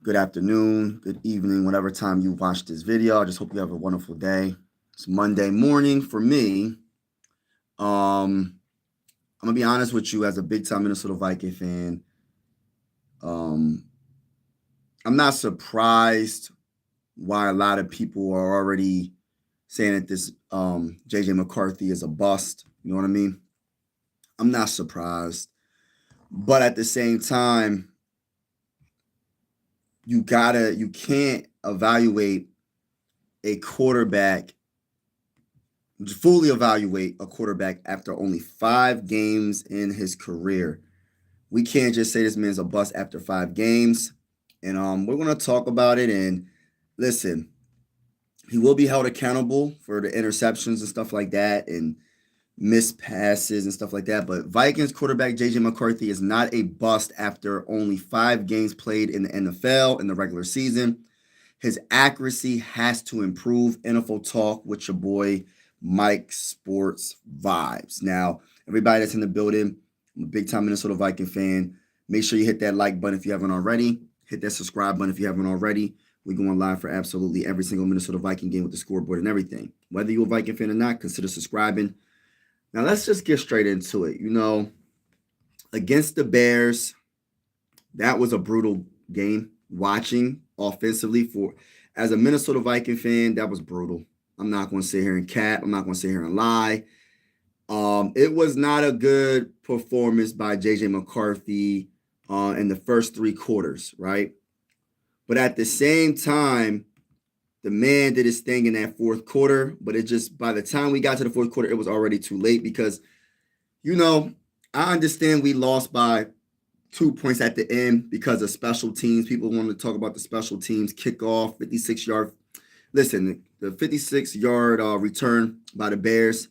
good afternoon, good evening, whatever time you watch this video. I just hope you have a wonderful day. It's Monday morning for me. I'm gonna be honest with you, as a big time Minnesota Viking fan, um, I'm not surprised why a lot of people are already saying that this JJ McCarthy is a bust. You know what I mean? I'm not surprised, but at the same time, you can't evaluate a quarterback fully evaluate a quarterback after only 5 games in his career. We can't just say this man's a bust after 5 games. And we're gonna talk about it. And listen, he will be held accountable for the interceptions and stuff like that, and missed passes and stuff like that. But Vikings quarterback JJ McCarthy is not a bust after only 5 games played in the NFL in the regular season. His accuracy has to improve. NFL talk with your boy Mike Sports Vibes. Now, everybody that's in the building, I'm a big time Minnesota Viking fan. Make sure you hit that like button if you haven't already. Hit that subscribe button if you haven't already. We're going live for absolutely every single Minnesota Viking game with the scoreboard and everything. Whether you're a Viking fan or not, consider subscribing. Now, let's just get straight into it. Against the Bears, that was a brutal game watching offensively. As a Minnesota Viking fan, that was brutal. I'm not going to sit here and cap. I'm not going to sit here and lie. It was not a good performance by JJ McCarthy in the first 3 quarters, right? But at the same time, the man did his thing in that fourth quarter. But by the time we got to the fourth quarter, it was already too late because, I understand we lost by 2 points at the end because of special teams. People want to talk about the special teams kickoff, 56-yard. Listen, the 56-yard return by the Bears.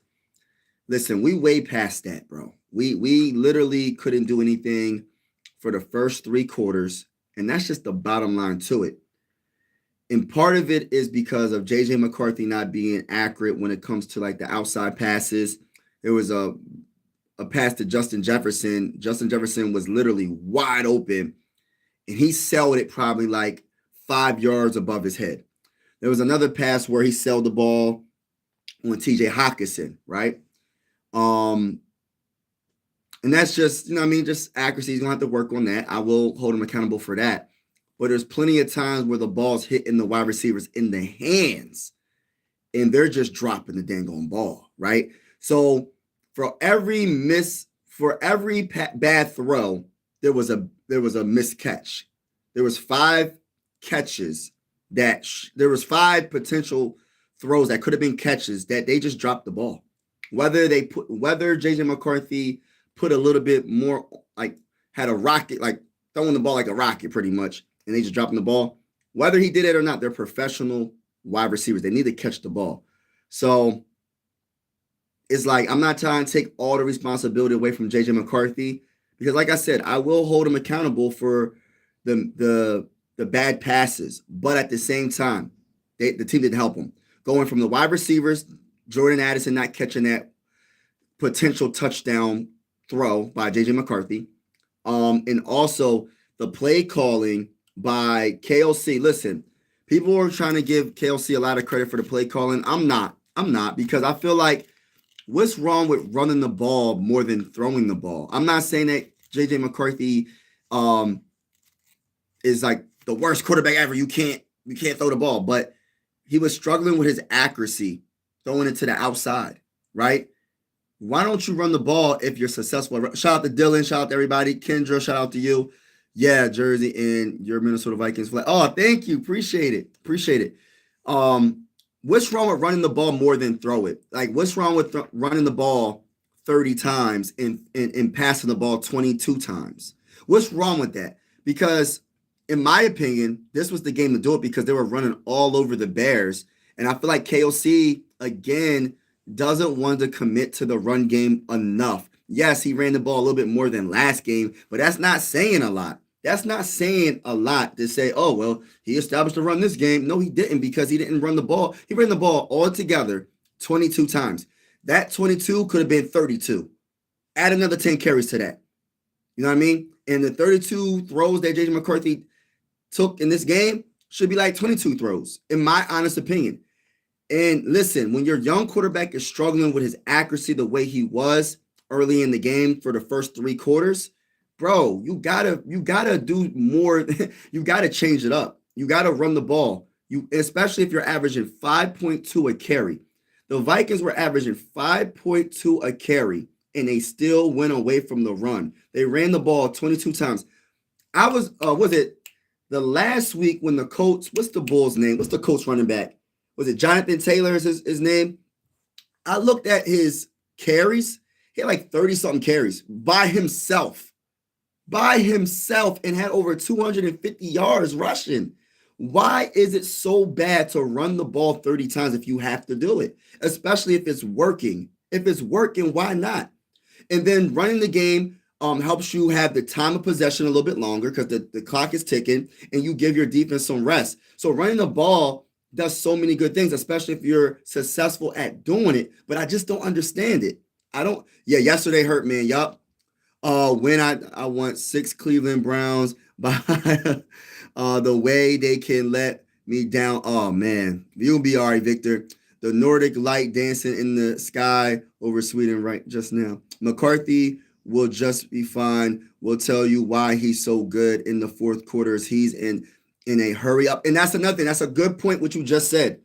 Listen, we way past that, bro. We literally couldn't do anything for the first 3 quarters, and that's just the bottom line to it. And part of it is because of JJ McCarthy not being accurate when it comes to like the outside passes. There was a pass to Justin Jefferson. Justin Jefferson was literally wide open, and he sailed it probably like 5 yards above his head. There was another pass where he sailed the ball on TJ Hawkinson, right? And that's just, just accuracy. He's going to have to work on that. I will hold him accountable for that. But there's plenty of times where the ball's hitting the wide receivers in the hands, and they're just dropping the dang on ball, right? So for every bad throw, there was a missed catch. There was 5 catches there was 5 potential throws that could have been catches that they just dropped the ball. Whether JJ McCarthy put a little bit more, like had a rocket, like throwing the ball like a rocket pretty much, and they just dropping the ball. Whether he did it or not, they're professional wide receivers. They need to catch the ball. So it's like, I'm not trying to take all the responsibility away from JJ McCarthy because, like I said, I will hold him accountable for the bad passes. But at the same time, the team didn't help him. Going from the wide receivers, Jordan Addison not catching that potential touchdown throw by JJ McCarthy, and also the play calling by KLC. Listen, people are trying to give KLC a lot of credit for the play calling. I'm not because I feel like, what's wrong with running the ball more than throwing the ball? I'm not saying that JJ McCarthy is like the worst quarterback ever. You can't throw the ball, but he was struggling with his accuracy, throwing it to the outside, right? Why don't you run the ball if you're successful? Shout out to Dylan, shout out to everybody. Kendra, shout out to you. Yeah, Jersey and your Minnesota Vikings flag. Oh, thank you. Appreciate it. What's wrong with running the ball more than throw it? Like, what's wrong with running the ball 30 times and passing the ball 22 times? What's wrong with that? Because in my opinion, this was the game to do it because they were running all over the Bears. And I feel like KOC, again, doesn't want to commit to the run game enough. Yes, he ran the ball a little bit more than last game, but that's not saying a lot. That's not saying a lot to say, oh, well, he established a run this game. No, he didn't, because he didn't run the ball. He ran the ball altogether 22 times. That 22 could have been 32. Add another 10 carries to that. You know what I mean? And the 32 throws that JJ McCarthy took in this game should be like 22 throws, in my honest opinion. And listen, when your young quarterback is struggling with his accuracy the way he was early in the game for the first 3 quarters, bro, you gotta do more. You gotta change it up. You gotta run the ball. You especially if you're averaging 5.2 a carry. The Vikings were averaging 5.2 a carry, and they still went away from the run. They ran the ball 22 times. I was it the last week when the coach, what's the Bulls' name? What's the coach running back? Was it Jonathan Taylor is his name? I looked at his carries. He had like 30-something carries by himself. And had over 250 yards rushing. Why is it so bad to run the ball 30 times if you have to do it? Especially if it's working. If it's working, why not? And then running the game helps you have the time of possession a little bit longer because the clock is ticking and you give your defense some rest. So running the ball does so many good things, especially if you're successful at doing it. But I just don't understand it. Yesterday hurt, man. Yup. When I want 6 Cleveland Browns by the way they can let me down. Oh, man. You'll be all right, Victor. The Nordic light dancing in the sky over Sweden right just now. McCarthy will just be fine. We'll tell you why he's so good in the fourth quarters. He's in a hurry up. And that's another thing. That's a good point, what you just said.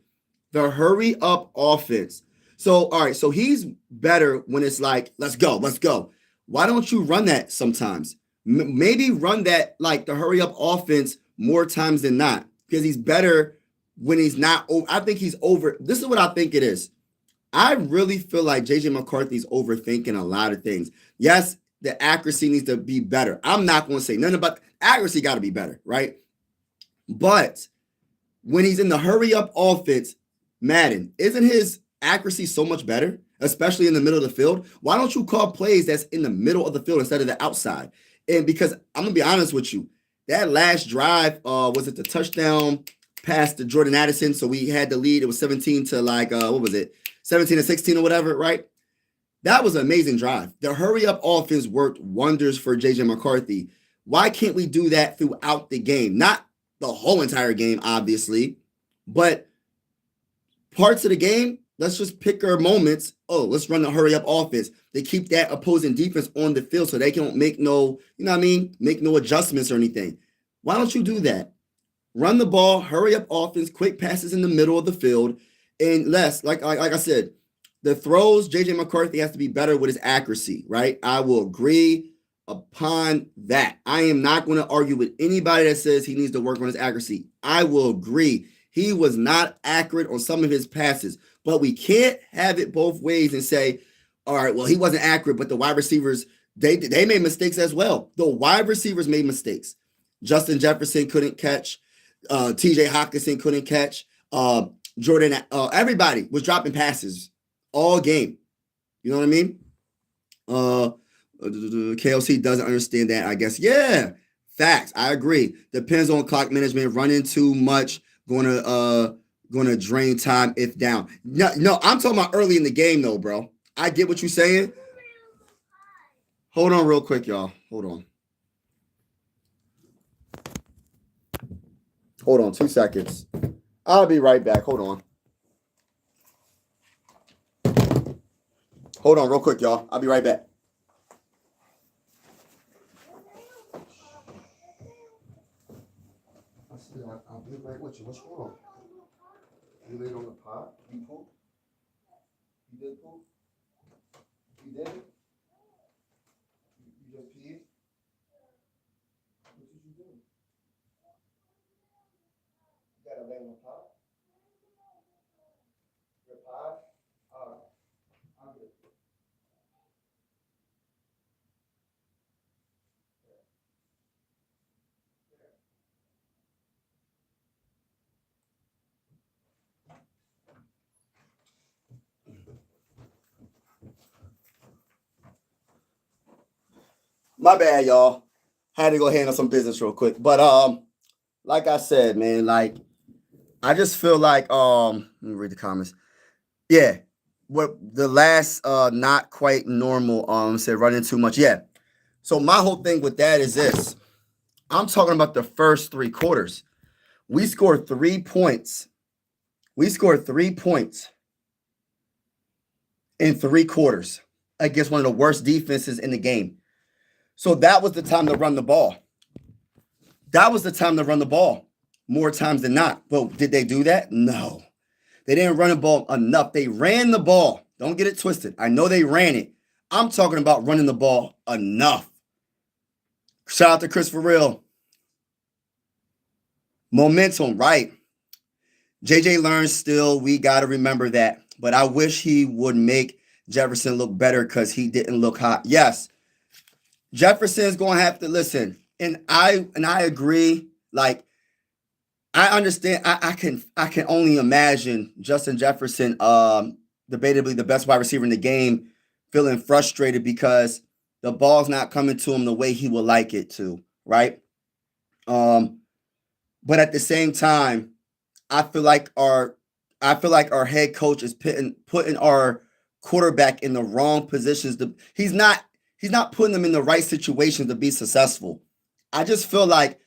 The hurry up offense. So, all right. So he's better when it's like, let's go. Why don't you run that sometimes? Maybe run that, like the hurry up offense more times than not, because he's better when he's not. I think he's over. This is what I think it is. I really feel like JJ McCarthy's overthinking a lot of things. Yes, the accuracy needs to be better. I'm not going to say nothing about accuracy. Got to be better, right? But when he's in the hurry up offense, Madden, isn't his accuracy so much better, especially in the middle of the field? Why don't you call plays that's in the middle of the field instead of the outside? And because I'm going to be honest with you, that last drive, was it the touchdown pass to Jordan Addison? So we had the lead. It was 17 to like, what was it? 17 to 16 or whatever, right? That was an amazing drive. The hurry up offense worked wonders for JJ McCarthy. Why can't we do that throughout the game? Not the whole entire game, obviously, but parts of the game, let's just pick our moments. Oh, let's run the hurry up offense. They keep that opposing defense on the field so they can make no, make no adjustments or anything. Why don't you do that? Run the ball, hurry up offense, quick passes in the middle of the field, and less, like I said, the throws, JJ McCarthy has to be better with his accuracy, right? I will agree upon that. I am not going to argue with anybody that says he needs to work on his accuracy. I will agree. He was not accurate on some of his passes, but we can't have it both ways and say, all right, well, he wasn't accurate, but the wide receivers, they made mistakes as well. The wide receivers made mistakes. Justin Jefferson couldn't catch. TJ Hawkinson couldn't catch. Jordan, everybody was dropping passes all game. You know what I mean? KLC doesn't understand that, I guess. Yeah, facts. I agree. Depends on clock management. Running too much, gonna drain time if down. No, I'm talking about early in the game though, bro. I get what you're saying. Hold on real quick, y'all. Hold on 2 seconds. I'll be right back. Hold on real quick, y'all. I'll be right back. I'll be right with you. What's going on? You laid on the pot? You poop? You did poop? You did it? You just peed? What did you do? You gotta lay on the pot? Your pot? Alright. I'm good. My bad, y'all. Had to go handle some business real quick. But like I said, man, like I just feel like let me read the comments. Yeah. What the last not quite normal said running too much. Yeah. So my whole thing with that is this. I'm talking about the first 3 quarters. We scored 3 points. We scored 3 points in 3 quarters against one of the worst defenses in the game. So that was the time to run the ball. That was the time to run the ball more times than not. Well, did they do that? No. They didn't run the ball enough. They ran the ball. Don't get it twisted. I know they ran it. I'm talking about running the ball enough. Shout out to Chris for real. Momentum, right? JJ learns still. We got to remember that. But I wish he would make Jefferson look better because he didn't look hot. Yes, Jefferson's going to have to listen. And I agree. Like, I understand. I can only imagine Justin Jefferson, debatably the best wide receiver in the game, feeling frustrated because the ball's not coming to him the way he would like it to, right? But at the same time, I feel like our head coach is putting our quarterback in the wrong positions. He's not putting them in the right situations to be successful. I feel like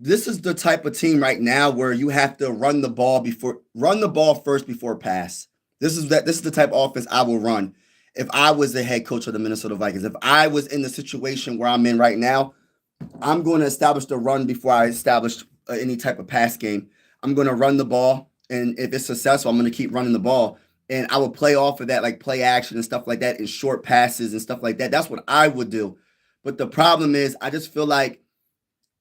this is the type of team right now where you have to run the ball first before pass. This is the type of offense I will run if I was the head coach of the Minnesota Vikings. If I was in the situation where I'm in right now, I'm going to establish the run before I establish any type of pass game. I'm going to run the ball, and if it's successful, I'm going to keep running the ball. And I will play off of that, like play action and stuff like that, and short passes and stuff like that. That's what I would do. But the problem is, I just feel like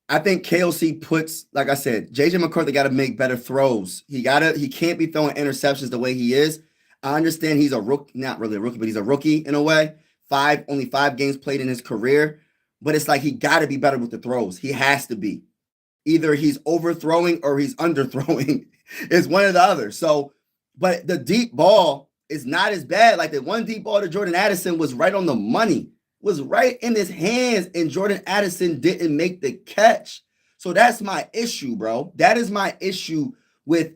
I think KOC puts, like I said, JJ McCarthy got to make better throws. He can't be throwing interceptions the way he is. I understand he's a rookie, not really a rookie, but he's a rookie in a way. Only 5 games played in his career. But it's like he got to be better with the throws. He has to be. Either he's overthrowing or he's underthrowing. It's one or the other. So, but the deep ball is not as bad. Like the one deep ball to Jordan Addison was right on the money, was right in his hands, and Jordan Addison didn't make the catch. So that's my issue, bro. That is my issue with,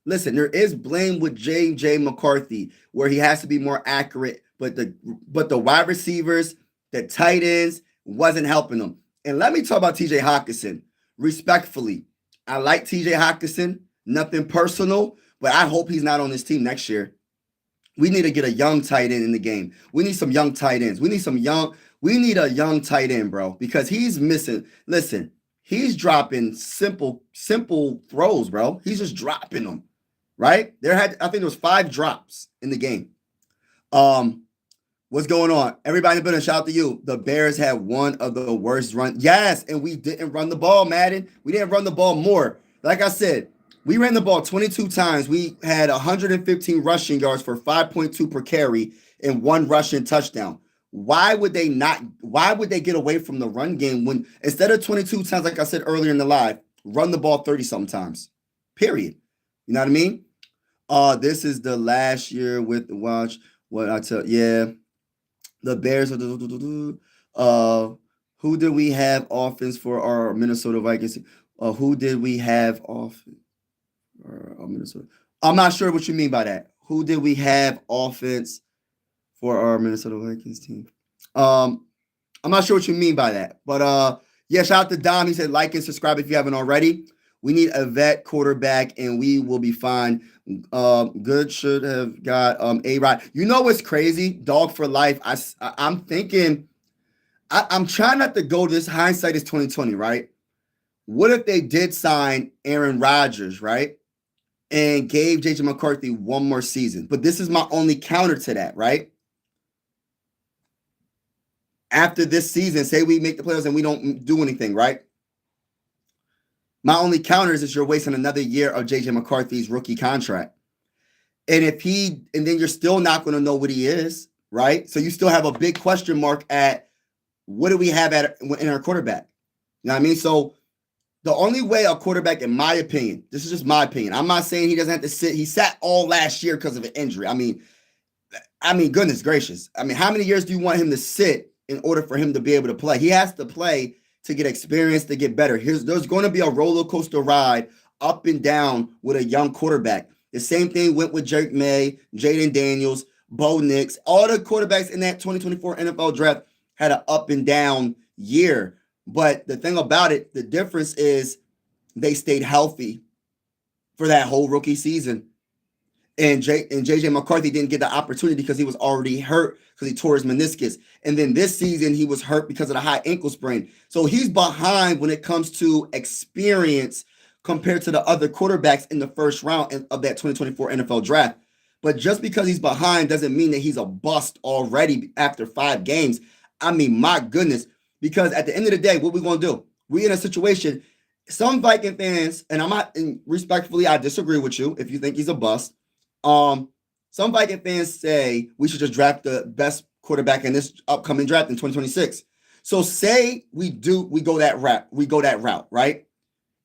listen, there is blame with JJ McCarthy where he has to be more accurate, but the wide receivers, the tight ends wasn't helping them. And let me talk about TJ Hockenson. Respectfully, I like TJ Hockenson. Nothing personal, but I hope he's not on this team next year. We need to get a young tight end in the game. We need some young tight ends. We need a young tight end, bro, because he's missing. Listen, he's dropping simple throws, bro. He's just dropping them, right? I think there was 5 drops in the game. What's going on? Everybody in the building, shout out to you. The Bears had one of the worst runs. Yes, and we didn't run the ball, Madden. We didn't run the ball more. Like I said, we ran the ball 22 times. We had 115 rushing yards for 5.2 per carry and 1 rushing touchdown. Why would they get away from the run game when instead of 22 times, like I said earlier in the live, run the ball 30 sometimes? Period. You know what I mean? This is the last year with watch what I tell. Yeah. The Bears are who did we have offense for our Minnesota Vikings? Who did we have offense for our Minnesota? I'm not sure what you mean by that. Who did we have offense for our Minnesota Vikings team? I'm not sure what you mean by that. But yeah, shout out to Dom. He said like and subscribe if you haven't already. We need a vet quarterback and we will be fine. Good should have got A-Rod. You know what's crazy? Dog for life. I'm thinking, I'm trying not to go this hindsight is 2020, right? What if they did sign Aaron Rodgers, right? And gave JJ McCarthy 1 more season. But this is my only counter to that, right? After this season, say we make the playoffs and we don't do anything, right? My only counter is you're wasting another year of JJ McCarthy's rookie contract. And then you're still not going to know what he is, right? So you still have a big question mark at what do we have in our quarterback? You know what I mean? So the only way a quarterback, in my opinion, this is just my opinion. I'm not saying he doesn't have to sit. He sat all last year because of an injury. I mean, goodness gracious. I mean, how many years do you want him to sit in order for him to be able to play? He has to play to get experience, to get better. There's going to be a roller coaster ride up and down with a young quarterback. The same thing went with Drake May, Jaden Daniels, Bo Nix. All the quarterbacks in that 2024 NFL draft had an up and down year. But the thing about it, the difference is they stayed healthy for that whole rookie season. And JJ McCarthy didn't get the opportunity because he was already hurt because he tore his meniscus. And then this season he was hurt because of the high ankle sprain. So he's behind when it comes to experience compared to the other quarterbacks in the first round of that 2024 NFL draft. But just because he's behind doesn't mean that he's a bust already after 5 games. I mean, my goodness. Because at the end of the day, what we going to do? We're in a situation. Some Viking fans, and I'm not, and respectfully, I disagree with you if you think he's a bust. Some Viking fans say we should just draft the best quarterback in this upcoming draft in 2026. So say we go that route, right?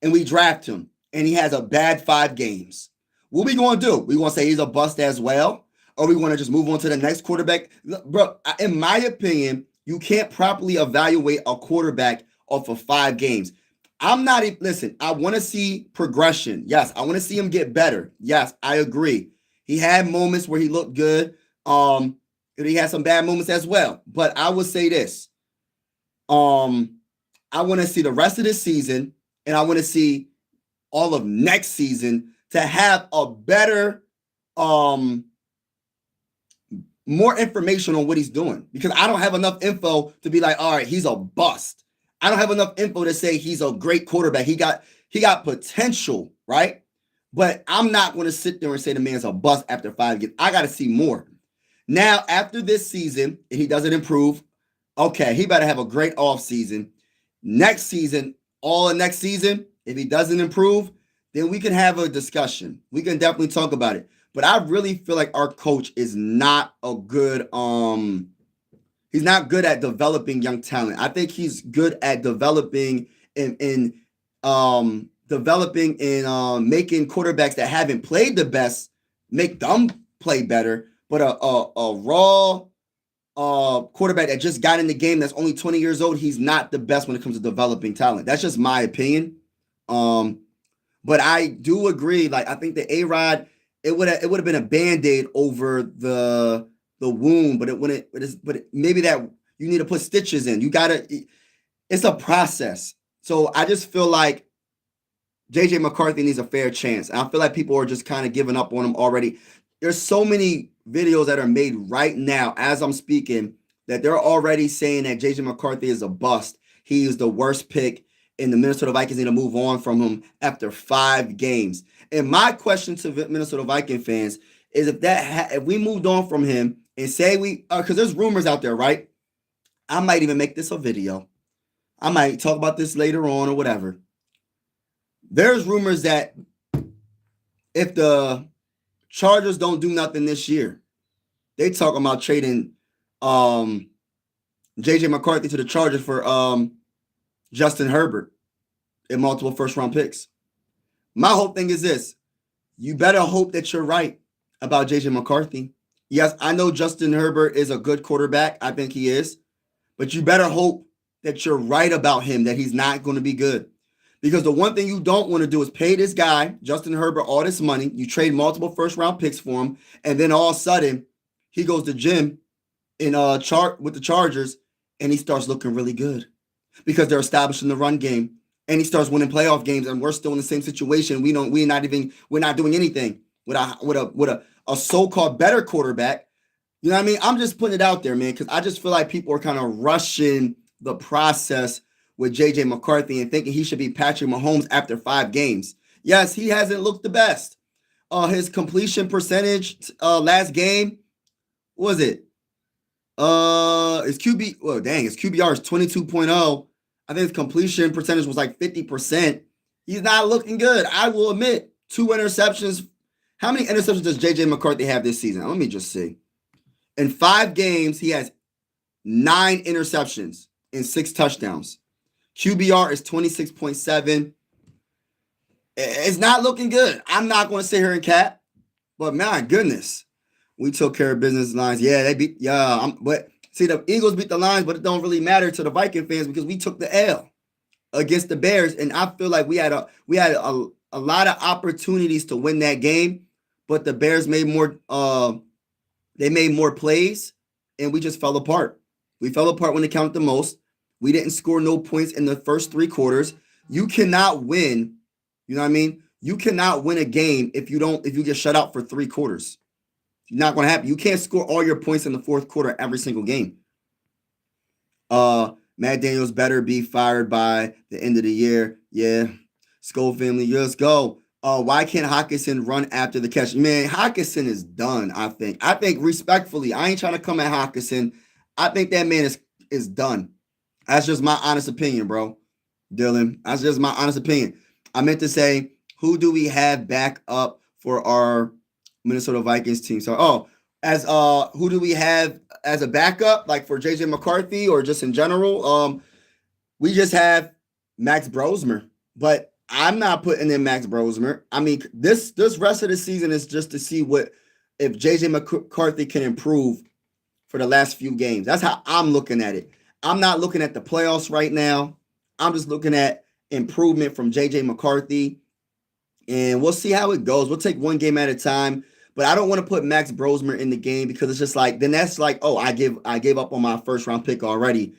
And we draft him and he has a bad 5 games. What we going to do? We going to say he's a bust as well? Or we want to just move on to the next quarterback? Bro, in my opinion, you can't properly evaluate a quarterback off of 5 games. I'm not, listen, I want to see progression. Yes, I want to see him get better. Yes, I agree. He had moments where he looked good. He had some bad moments as well. But I would say this. I want to see the rest of this season, and I want to see all of next season to have a better, more information on what he's doing. Because I don't have enough info to be like, all right, he's a bust. I don't have enough info to say he's a great quarterback. He got potential, right? But I'm not going to sit there and say the man's a bust after 5 games. I got to see more. Now, after this season, if he doesn't improve, okay, he better have a great offseason. Next season, all of next season, if he doesn't improve, then we can have a discussion. We can definitely talk about it. But I really feel like our coach is not a good, he's not good at developing young talent. I think he's good at developing and making quarterbacks that haven't played the best, make them play better. But a raw quarterback that just got in the game that's only 20 years old, he's not the best when it comes to developing talent. That's just my opinion. But I do agree. Like, I think the A-Rod, it would have been a Band-Aid over the wound, but it wouldn't. Maybe that you need to put stitches in. It's a process. So I just feel like JJ McCarthy needs a fair chance. And I feel like people are just kind of giving up on him already. There's so many videos that are made right now as I'm speaking that they're already saying that JJ McCarthy is a bust. He is the worst pick, and the Minnesota Vikings need to move on from him after 5 games. And my question to Minnesota Viking fans is if we moved on from him and say because there's rumors out there, right? I might even make this a video. I might talk about this later on or whatever. There's rumors that if the Chargers don't do nothing this year, they talking about trading JJ McCarthy to the Chargers for Justin Herbert and multiple first-round picks. My whole thing is this. You better hope that you're right about JJ McCarthy. Yes, I know Justin Herbert is a good quarterback. I think he is. But you better hope that you're right about him, that he's not going to be good. Because the one thing you don't want to do is pay this guy, Justin Herbert, all this money. You trade multiple first-round picks for him, and then all of a sudden, he goes to gym in with the Chargers, and he starts looking really good because they're establishing the run game, and he starts winning playoff games, and we're still in the same situation. We're not doing anything with a so-called better quarterback. You know what I mean? I'm just putting it out there, man, because I just feel like people are kind of rushing the process with JJ McCarthy and thinking he should be Patrick Mahomes after 5 games. Yes, he hasn't looked the best. His completion percentage last game, what was it? His QBR is 22.0. I think his completion percentage was like 50%. He's not looking good. I will admit, 2 interceptions. How many interceptions does JJ McCarthy have this season? Let me just see. In 5 games, he has 9 interceptions and 6 touchdowns. QBR is 26.7. It's not looking good. I'm not going to sit here and cap, but my goodness, we took care of business lines. Yeah, they beat. But see, the Eagles beat the Lions, but it don't really matter to the Viking fans because we took the L against the Bears, and I feel like we had a lot of opportunities to win that game, but the Bears made more. They made more plays, and we just fell apart. We fell apart when it counted the most. We didn't score no points in the first 3 quarters. You cannot win. You know what I mean? You cannot win a game if you get shut out for 3 quarters. It's not going to happen. You can't score all your points in the fourth quarter every single game. Matt Daniels better be fired by the end of the year. Yeah. Skull family, let's go. Why can't Hawkinson run after the catch? Man, Hawkinson is done, I think. I think respectfully, I ain't trying to come at Hawkinson. I think that man is done. That's just my honest opinion, bro. Dylan, that's just my honest opinion. I meant to say, who do we have back up for our Minnesota Vikings team? So, as who do we have as a backup, like for JJ McCarthy or just in general? We just have Max Brosmer, but I'm not putting in Max Brosmer. I mean, this rest of the season is just to see if JJ McCarthy can improve for the last few games. That's how I'm looking at it. I'm not looking at the playoffs right now. I'm just looking at improvement from JJ McCarthy, and we'll see how it goes. We'll take one game at a time. But I don't want to put Max Brosmer in the game because it's just like, then that's like, oh, I gave up on my first round pick already.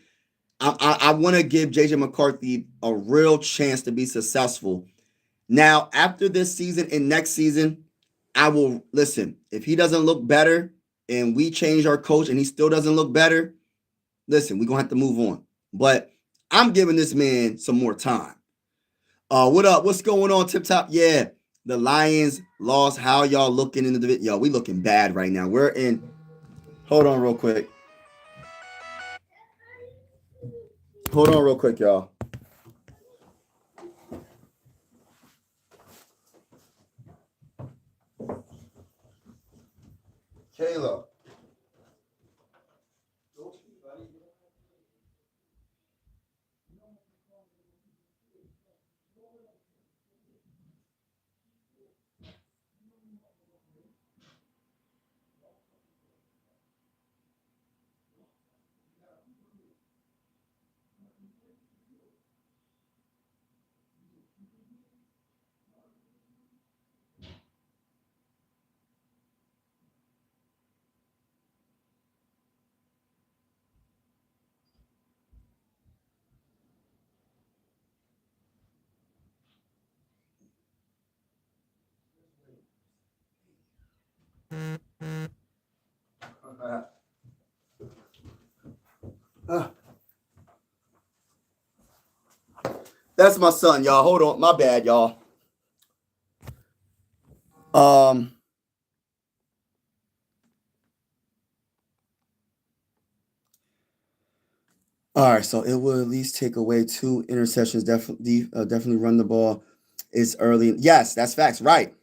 I want to give JJ McCarthy a real chance to be successful. Now, after this season and next season, I will listen. If he doesn't look better and we change our coach and he still doesn't look better, listen, we're going to have to move on. But I'm giving this man some more time. What up? What's going on, Tip Top? Yeah, the Lions lost. How y'all looking in the division? Yo, we looking bad right now. We're in. Hold on real quick. Hold on real quick, y'all. Kayla. That's my son, y'all. Hold on. My bad, y'all. All right, so it will at least take away 2 interceptions. Definitely run the ball. It's early. Yes, that's facts. Right.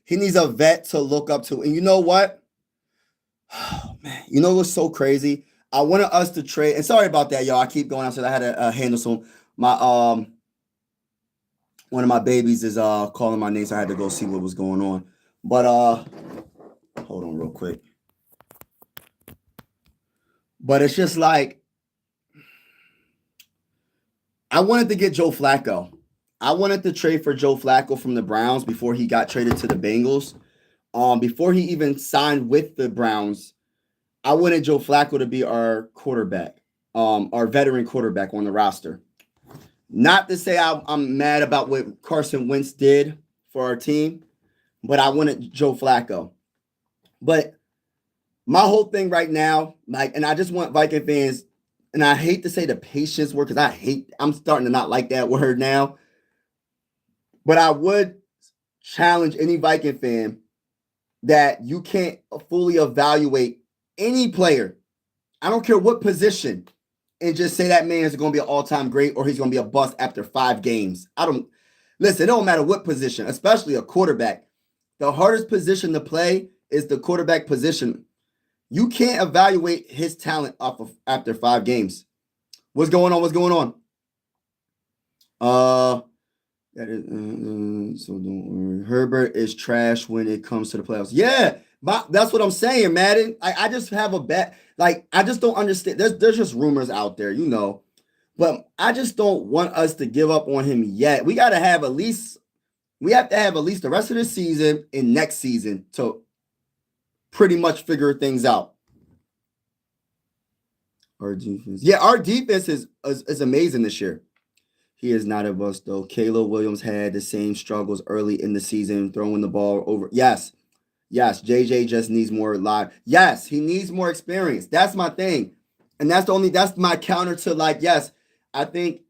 He needs a vet to look up to. And you know what? Oh, man. You know what's so crazy? I wanted us to trade. And sorry about that, y'all. I keep going out. So I had to handle some. My one of my babies is calling my name, so I had to go see what was going on. But hold on real quick. But it's just like I wanted to get Joe Flacco. I wanted to trade for Joe Flacco from the Browns before he got traded to the Bengals. Before he even signed with the Browns, I wanted Joe Flacco to be our quarterback, our veteran quarterback on the roster. Not to say I'm mad about what Carson Wentz did for our team, but I wanted Joe Flacco. But my whole thing right now, and I just want Viking fans, and I hate to say the patience word because I'm starting to not like that word now. But I would challenge any Viking fan that you can't fully evaluate any player. I don't care what position, and just say that man is going to be an all-time great or he's going to be a bust after 5 games. Listen, it don't matter what position, especially a quarterback. The hardest position to play is the quarterback position. You can't evaluate his talent off of after 5 games. What's going on? What's going on? That is so don't worry. Herbert is trash when it comes to the playoffs. Yeah, that's what I'm saying, Madden. I just have a bet. Like, I just don't understand. There's just rumors out there, you know. But I just don't want us to give up on him yet. We have to have at least the rest of the season and next season to pretty much figure things out. Our defense. Yeah, our defense is amazing this year. He is not a bust, though. Caleb Williams had the same struggles early in the season, throwing the ball over. Yes, yes, JJ just needs more live. Yes, he needs more experience. That's my thing. And that's my counter to like, yes, I think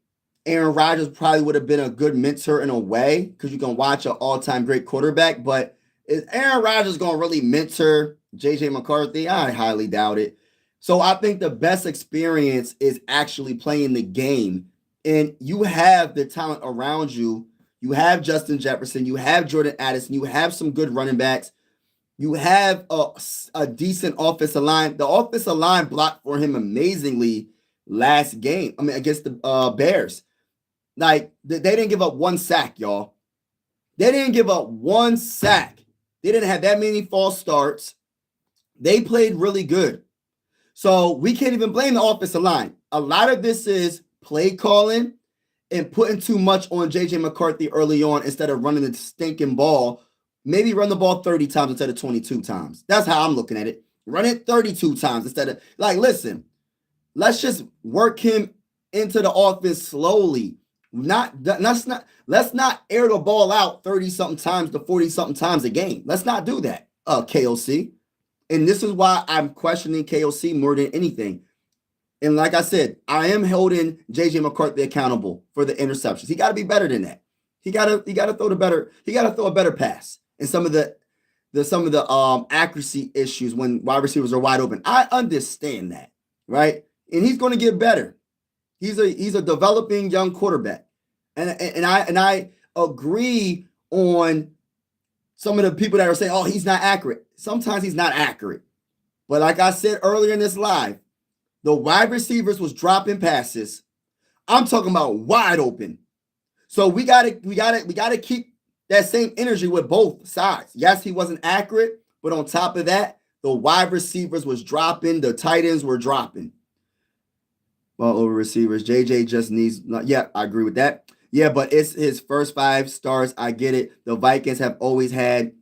Aaron Rodgers probably would have been a good mentor in a way because you can watch an all-time great quarterback, but is Aaron Rodgers going to really mentor JJ McCarthy? I highly doubt it. So I think the best experience is actually playing the game. And you have the talent around you. You have Justin Jefferson, you have Jordan Addison, you have some good running backs. You have a decent offensive line. The offensive line blocked for him amazingly last game. I mean, against the Bears. Like, they didn't give up one sack, y'all. They didn't give up one sack. They didn't have that many false starts. They played really good. So we can't even blame the offensive line. A lot of this is play calling and putting too much on JJ McCarthy early on instead of running the stinking ball. Maybe run the ball 30 times instead of 22 times. That's how I'm looking at it. Run it 32 times instead of, like, listen, let's just work him into the offense slowly. Let's not air the ball out 30-something times to 40-something times a game. Let's not do that, KOC. And this is why I'm questioning KOC more than anything. And like I said, I am holding JJ McCarthy accountable for the interceptions. He got to be better than that. He got to throw a better pass. And some of the accuracy issues when wide receivers are wide open. I understand that, right? And he's going to get better. He's a developing young quarterback. And I agree on some of the people that are saying, oh, he's not accurate. Sometimes he's not accurate. But like I said earlier in this live, the wide receivers was dropping passes. I'm talking about wide open. So we gotta keep that same energy with both sides. Yes, he wasn't accurate, but on top of that, the wide receivers was dropping, the tight ends were dropping. Ball over receivers. JJ just needs, yeah, I agree with that. Yeah, but it's his first 5 starts. I get it. The Vikings have always had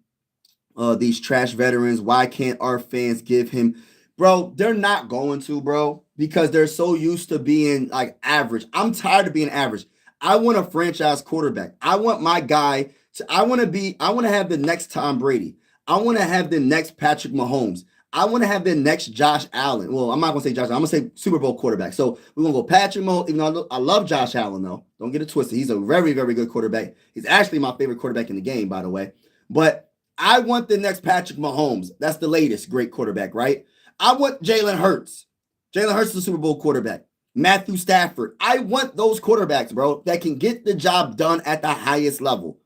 these trash veterans. Why can't our fans give him? Bro, they're not going to, bro, because they're so used to being like average. I'm tired of being average. I want a franchise quarterback. I want my guy to, I want to have the next Tom Brady. I want to have the next Patrick Mahomes. I want to have the next Josh Allen. Well, I'm not going to say Josh Allen. I'm going to say Super Bowl quarterback. So we're going to go Patrick Mahomes. Even though I love Josh Allen, though. Don't get it twisted. He's a very, very good quarterback. He's actually my favorite quarterback in the game, by the way. But I want the next Patrick Mahomes. That's the latest great quarterback, right? I want Jalen Hurts. Jalen Hurts is a Super Bowl quarterback. Matthew Stafford. I want those quarterbacks, bro, that can get the job done at the highest level.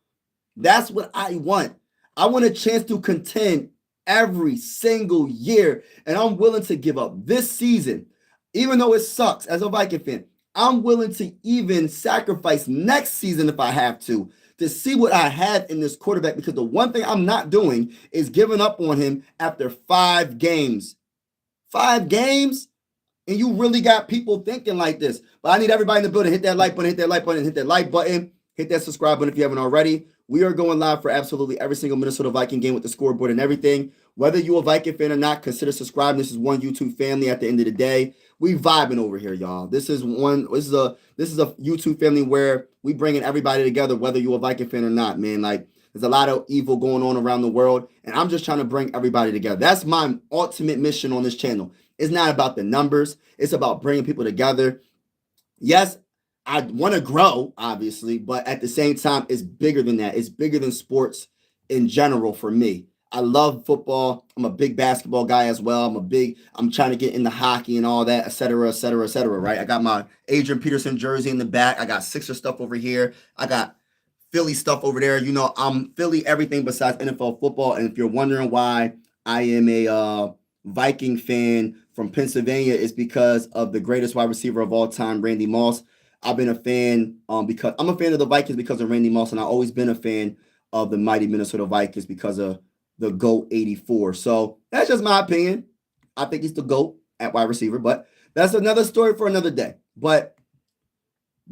That's what I want. I want a chance to contend every single year, and I'm willing to give up this season, even though it sucks as a Viking fan. I'm willing to even sacrifice next season if I have to see what I have in this quarterback, because the one thing I'm not doing is giving up on him after 5 games. 5 games? And you really got people thinking like this. But I need everybody in the building. Hit that like button, hit that like button, hit that like button. Hit that subscribe button if you haven't already. We are going live for absolutely every single Minnesota Viking game with the scoreboard and everything. Whether you're a Viking fan or not, consider subscribing. This is one YouTube family at the end of the day. We vibing over here, y'all. This is a YouTube family where we bringing everybody together, whether you're a Viking fan or not, man. Like, there's a lot of evil going on around the world, and I'm just trying to bring everybody together. That's my ultimate mission on this channel. It's not about the numbers. It's about bringing people together. Yes, I want to grow, obviously, but at the same time, it's bigger than that. It's bigger than sports in general for me. I love football. I'm a big basketball guy as well. I'm trying to get into hockey and all that, et cetera, right? I got my Adrian Peterson jersey in the back. I got Sixer stuff over here. I got Philly stuff over there. You know, I'm Philly everything besides NFL football. And if you're wondering why I am a Viking fan from Pennsylvania, it's because of the greatest wide receiver of all time, Randy Moss. I've been a fan because I'm a fan of the Vikings because of Randy Moss, and I've always been a fan of the mighty Minnesota Vikings because of the GOAT 84. So that's just my opinion. I think he's the GOAT at wide receiver, but that's another story for another day. But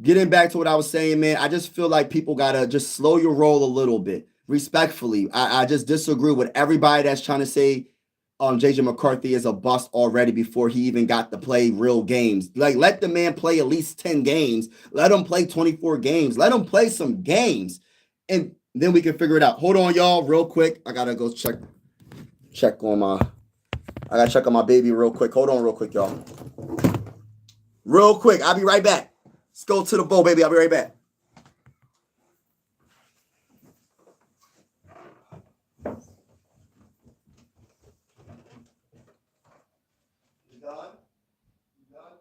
getting back to what I was saying, man, I just feel like people got to just slow your roll a little bit. Respectfully, I just disagree with everybody that's trying to say JJ McCarthy is a bust already before he even got to play real games. Like, let the man play at least 10 games. Let him play 24 games. Let him play some games. And then we can figure it out. Hold on, y'all, real quick. I gotta go check on my baby real quick. Hold on real quick, y'all. Real quick. I'll be right back. Let's go to the bowl, baby. I'll be right back. You done? You done?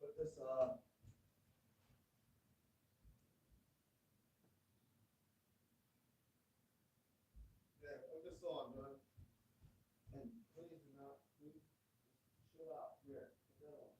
Put this yeah, put this on, man. And please do not chill out. Here, put that on.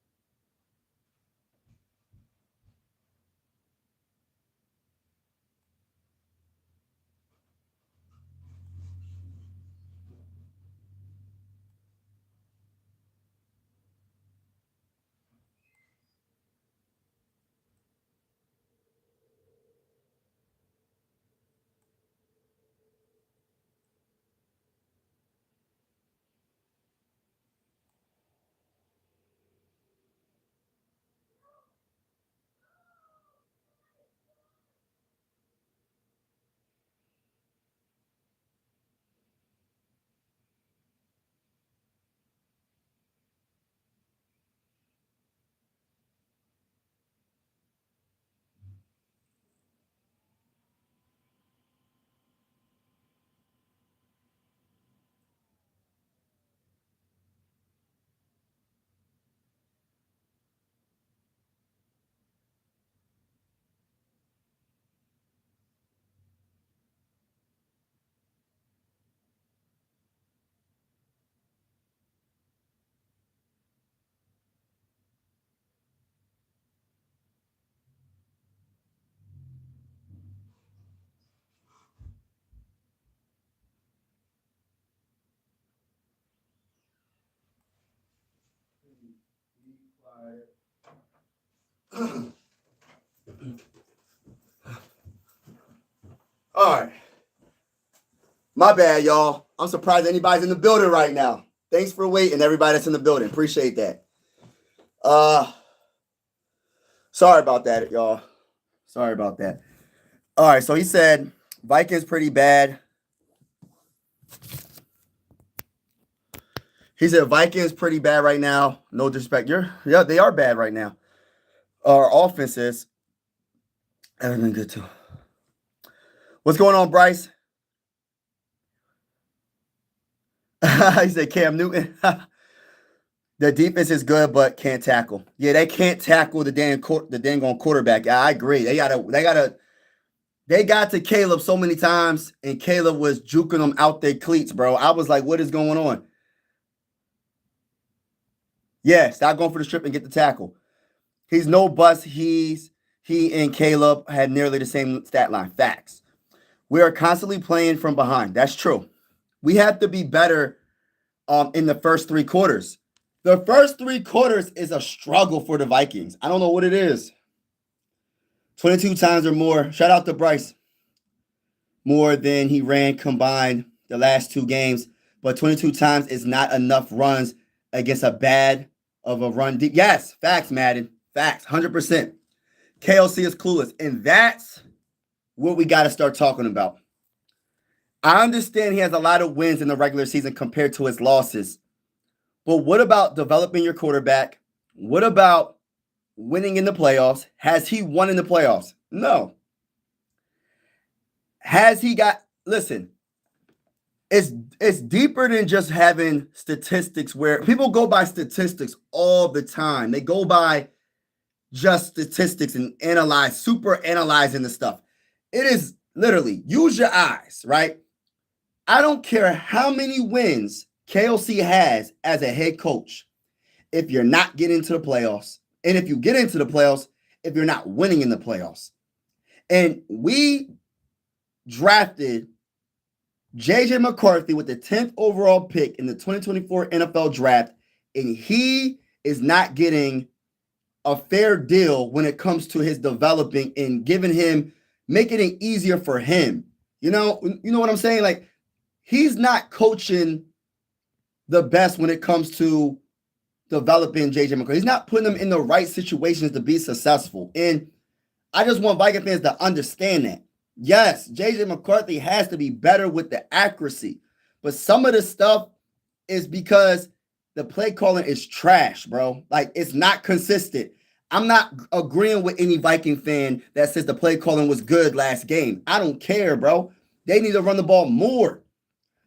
Be quiet. All right. My bad, y'all. I'm surprised anybody's in the building right now. Thanks for waiting, everybody that's in the building. Appreciate that. Sorry about that, y'all. Sorry about that. All right, so he said Vikings pretty bad. He said Vikings pretty bad right now. No disrespect. Yeah, they are bad right now. Our offense is. Everything good too. What's going on, Bryce? He said Cam Newton. The defense is good, but can't tackle. Yeah, they can't tackle the dang on quarterback. I agree. They got to Caleb so many times, and Caleb was juking them out their cleats, bro. I was like, what is going on? Yeah, stop going for the strip and get the tackle. He's no bust. He and Caleb had nearly the same stat line. Facts. We are constantly playing from behind. That's true. We have to be better in the first three quarters. The first three quarters is a struggle for the Vikings. I don't know what it is. 22 times or more. Shout out to Bryce. More than he ran combined the last two games. But 22 times is not enough runs against a bad of a run. Yes, facts, Madden. Facts, 100%. KLC is clueless. And that's what we got to start talking about. I understand he has a lot of wins in the regular season compared to his losses. But what about developing your quarterback? What about winning in the playoffs? Has he won in the playoffs? No. Has he got, listen, it's deeper than just having statistics where people go by statistics all the time. They go by just statistics and super analyzing the stuff. It is literally use your eyes, right? I don't care how many wins KLC has as a head coach if you're not getting to the playoffs. And if you get into the playoffs, if you're not winning in the playoffs. And we drafted JJ McCarthy with the 10th overall pick in the 2024 NFL draft, and he is not getting a fair deal when it comes to his developing and making it easier for him. You know what I'm saying? Like, he's not coaching the best when it comes to developing JJ McCarthy. He's not putting them in the right situations to be successful. And I just want Viking fans to understand that. Yes, JJ McCarthy has to be better with the accuracy. But some of the stuff is because the play calling is trash, bro. Like, it's not consistent. I'm not agreeing with any Viking fan that says the play calling was good last game. I don't care, bro. They need to run the ball more.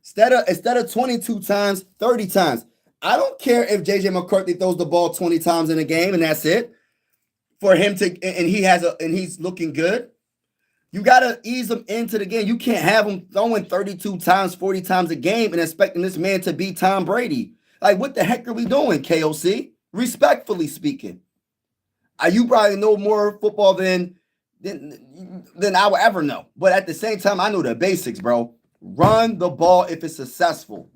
Instead of 22 times, 30 times. I don't care if JJ McCarthy throws the ball 20 times in a game and that's it. For him to, and he's looking good. You got to ease him into the game. You can't have him throwing 32 times, 40 times a game and expecting this man to be Tom Brady. Like, what the heck are we doing, KOC? Respectfully speaking. You probably know more football than I will ever know. But at the same time, I know the basics, bro. Run the ball if it's successful.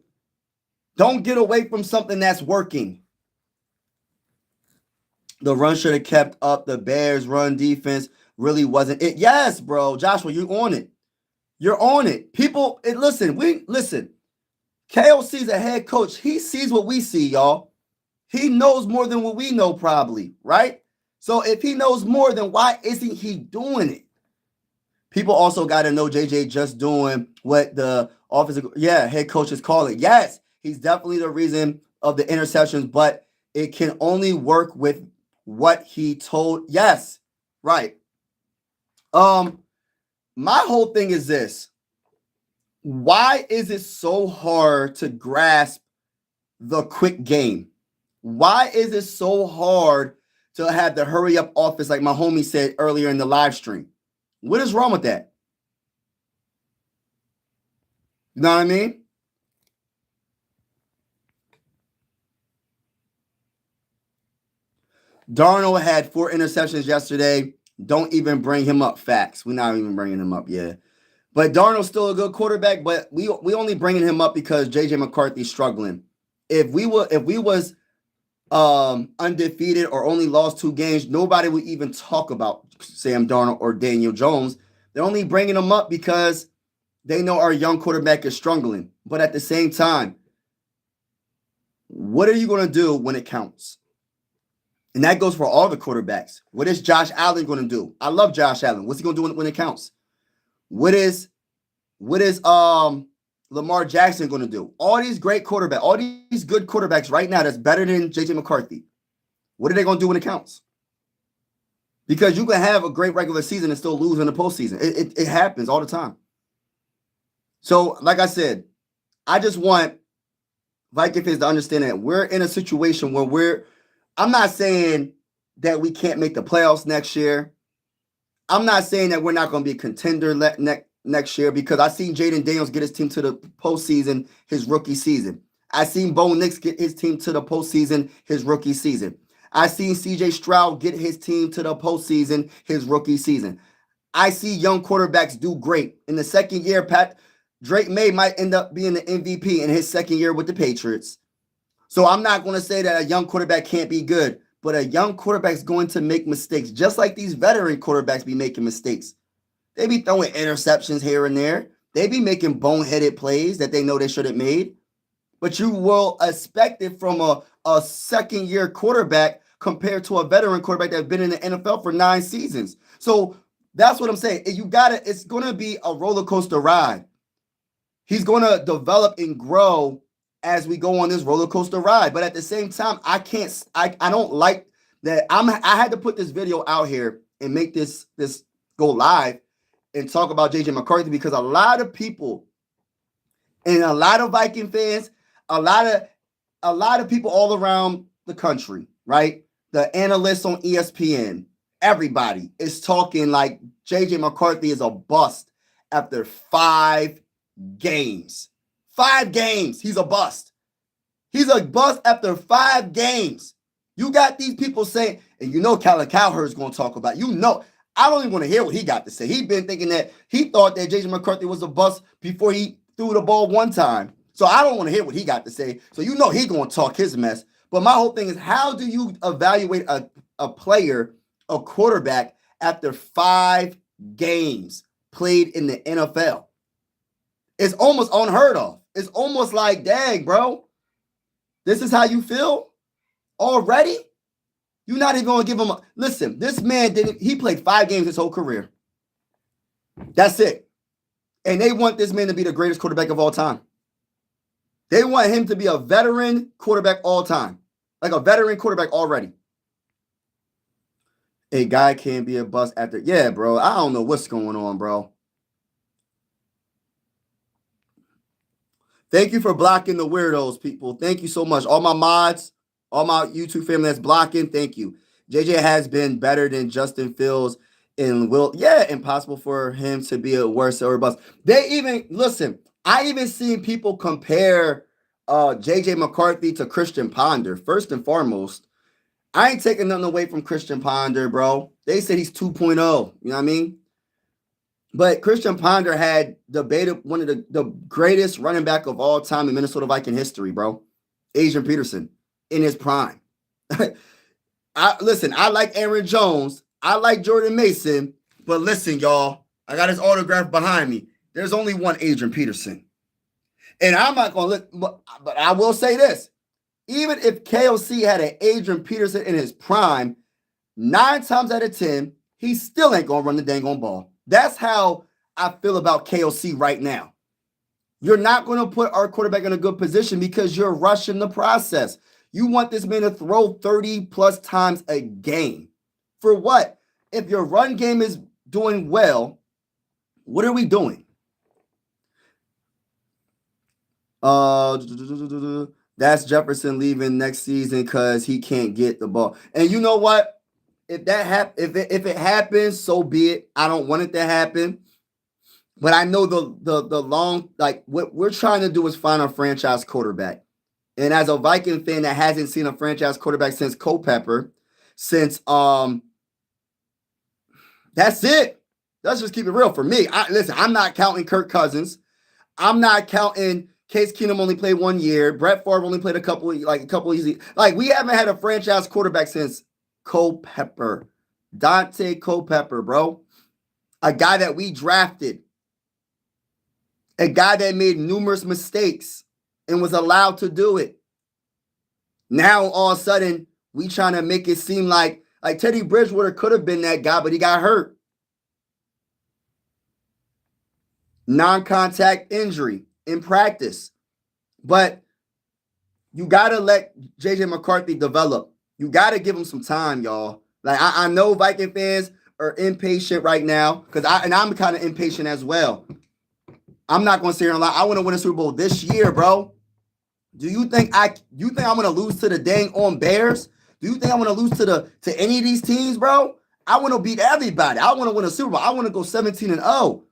Don't get away from something that's working. The run should have kept up. The Bears' run defense really wasn't it. Yes, bro. Joshua, you're on it. You're on it. People, listen. KOC's a head coach. He sees what we see, y'all. He knows more than what we know, probably, right? So if he knows more, then why isn't he doing it? People also got to know JJ just doing what the head coaches call it. Yes, he's definitely the reason of the interceptions, but it can only work with what he told. Yes, right. My whole thing is this. Why is it so hard to grasp the quick game? Why is it so hard to have the hurry up offense like my homie said earlier in the live stream? What is wrong with that? You know what I mean? Darnold had 4 interceptions yesterday. Don't even bring him up. Facts. We're not even bringing him up yet. But Darnold's still a good quarterback, but we only bringing him up because JJ McCarthy's struggling. If we was undefeated or only lost 2 games, nobody would even talk about Sam Darnold or Daniel Jones. They're only bringing them up because they know our young quarterback is struggling. But at the same time, What are you going to do when it counts? And that goes for all the quarterbacks. What is Josh Allen going to do? I love Josh Allen. What's he going to do when it counts? What is Lamar Jackson going to do? All these great quarterbacks, all these good quarterbacks right now that's better than JJ McCarthy. What are they going to do when it counts? Because you can have a great regular season and still lose in the postseason. It happens all the time. So, like I said, I just want Viking fans to understand that we're in a situation where I'm not saying that we can't make the playoffs next year. I'm not saying that we're not going to be a contender next year, because I seen Jaden Daniels get his team to the postseason his rookie season. I seen Bo Nix get his team to the postseason his rookie season. I seen CJ Stroud get his team to the postseason his rookie season. I see young quarterbacks do great. In the second year, Drake May might end up being the MVP in his second year with the Patriots. So I'm not going to say that a young quarterback can't be good, but a young quarterback's going to make mistakes, just like these veteran quarterbacks be making mistakes. They be throwing interceptions here and there. They be making boneheaded plays that they know they should have made. But you will expect it from a second-year quarterback compared to a veteran quarterback that's been in the NFL for 9 seasons. So that's what I'm saying. It's going to be a roller coaster ride. He's going to develop and grow as we go on this roller coaster ride. But at the same time, I don't like that. I had to put this video out here and make this go live and talk about JJ McCarthy, because a lot of people and a lot of Viking fans, a lot of people all around the country, right? The analysts on ESPN, everybody is talking like JJ McCarthy is a bust after 5 games. 5 games. He's a bust. He's a bust after 5 games. You got these people saying, and you know Colin Cowherd's going to talk about, I don't even want to hear what he got to say. He's been thinking that he thought that JJ McCarthy was a bust before he threw the ball one time. So I don't want to hear what he got to say. So you know he's going to talk his mess. But my whole thing is, how do you evaluate a player, a quarterback, after 5 games played in the NFL? It's almost unheard of. It's almost like, dang, bro, this is how you feel already? You're not even going to give him listen, this man he played 5 games his whole career. That's it. And they want this man to be the greatest quarterback of all time. They want him to be a veteran quarterback all time. Like a veteran quarterback already. A guy can't be a bust after. Yeah, bro. I don't know what's going on, bro. Thank you for blocking the weirdos, people. Thank you so much. All my mods, all my YouTube family that's blocking, thank you. JJ has been better than Justin Fields and will. Yeah, impossible for him to be a worse or a bust. I even seen people compare JJ McCarthy to Christian Ponder. First and foremost, I ain't taking nothing away from Christian Ponder, bro. They said he's 2.0. You know what I mean? But Christian Ponder had debated one of the greatest running back of all time in Minnesota Viking history, bro. Adrian Peterson in his prime. I like Aaron Jones. I like Jordan Mason. But listen, y'all, I got his autograph behind me. There's only one Adrian Peterson. And I'm not going to look, but I will say this. Even if KOC had an Adrian Peterson in his prime, 9 times out of 10, he still ain't going to run the dang on ball. That's how I feel about KOC right now. You're not going to put our quarterback in a good position because you're rushing the process. You want this man to throw 30-plus times a game. For what? If your run game is doing well, what are we doing? That's Jefferson leaving next season because he can't get the ball. And you know what? If it happens, so be it. I don't want it to happen. But I know the long, like, what we're trying to do is find a franchise quarterback. And as a Viking fan that hasn't seen a franchise quarterback since Culpepper, that's it. Let's just keep it real for me. I'm not counting Kirk Cousins. I'm not counting Case Keenum only played 1 year. Brett Favre only played a couple easy. Like, we haven't had a franchise quarterback since Culpepper. Dante Culpepper, bro. A guy that we drafted. A guy that made numerous mistakes and was allowed to do it. Now all of a sudden we trying to make it seem like Teddy Bridgewater could have been that guy, but he got hurt. Non-contact injury in practice. But you got to let JJ McCarthy develop. You got to give him some time, y'all. Like, I know Viking fans are impatient right now, I'm kind of impatient as well. I'm not going to sit here and lie. I want to win a Super Bowl this year, bro. Do you think I'm going to lose to the dang on Bears? Do you think I'm going to lose to any of these teams, bro? I want to beat everybody. I want to win a Super Bowl. I want to go 17-0.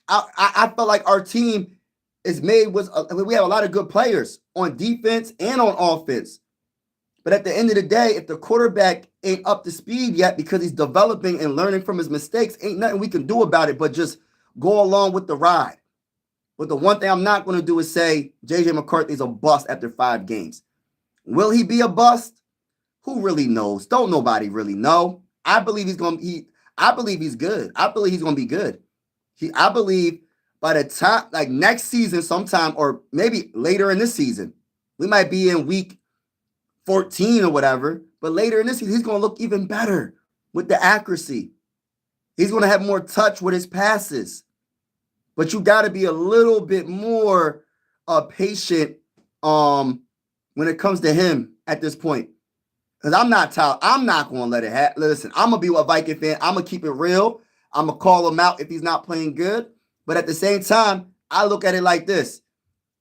I felt like our team is made with we have a lot of good players on defense and on offense. But at the end of the day, if the quarterback ain't up to speed yet because he's developing and learning from his mistakes, ain't nothing we can do about it but just go along with the ride. But the one thing I'm not going to do is say JJ McCarthy's a bust after 5 games. Will he be a bust? Who really knows? Don't nobody really know. I believe he's going to I believe he's good. I believe he's going to be good. I believe by the time, like next season sometime, or maybe later in this season, we might be in week 14 or whatever, but later in this season, he's going to look even better with the accuracy. He's going to have more touch with his passes. But you got to be a little bit more patient when it comes to him at this point. Because I'm not going to let it happen. Listen, I'm going to be a Viking fan. I'm going to keep it real. I'm going to call him out if he's not playing good. But at the same time, I look at it like this.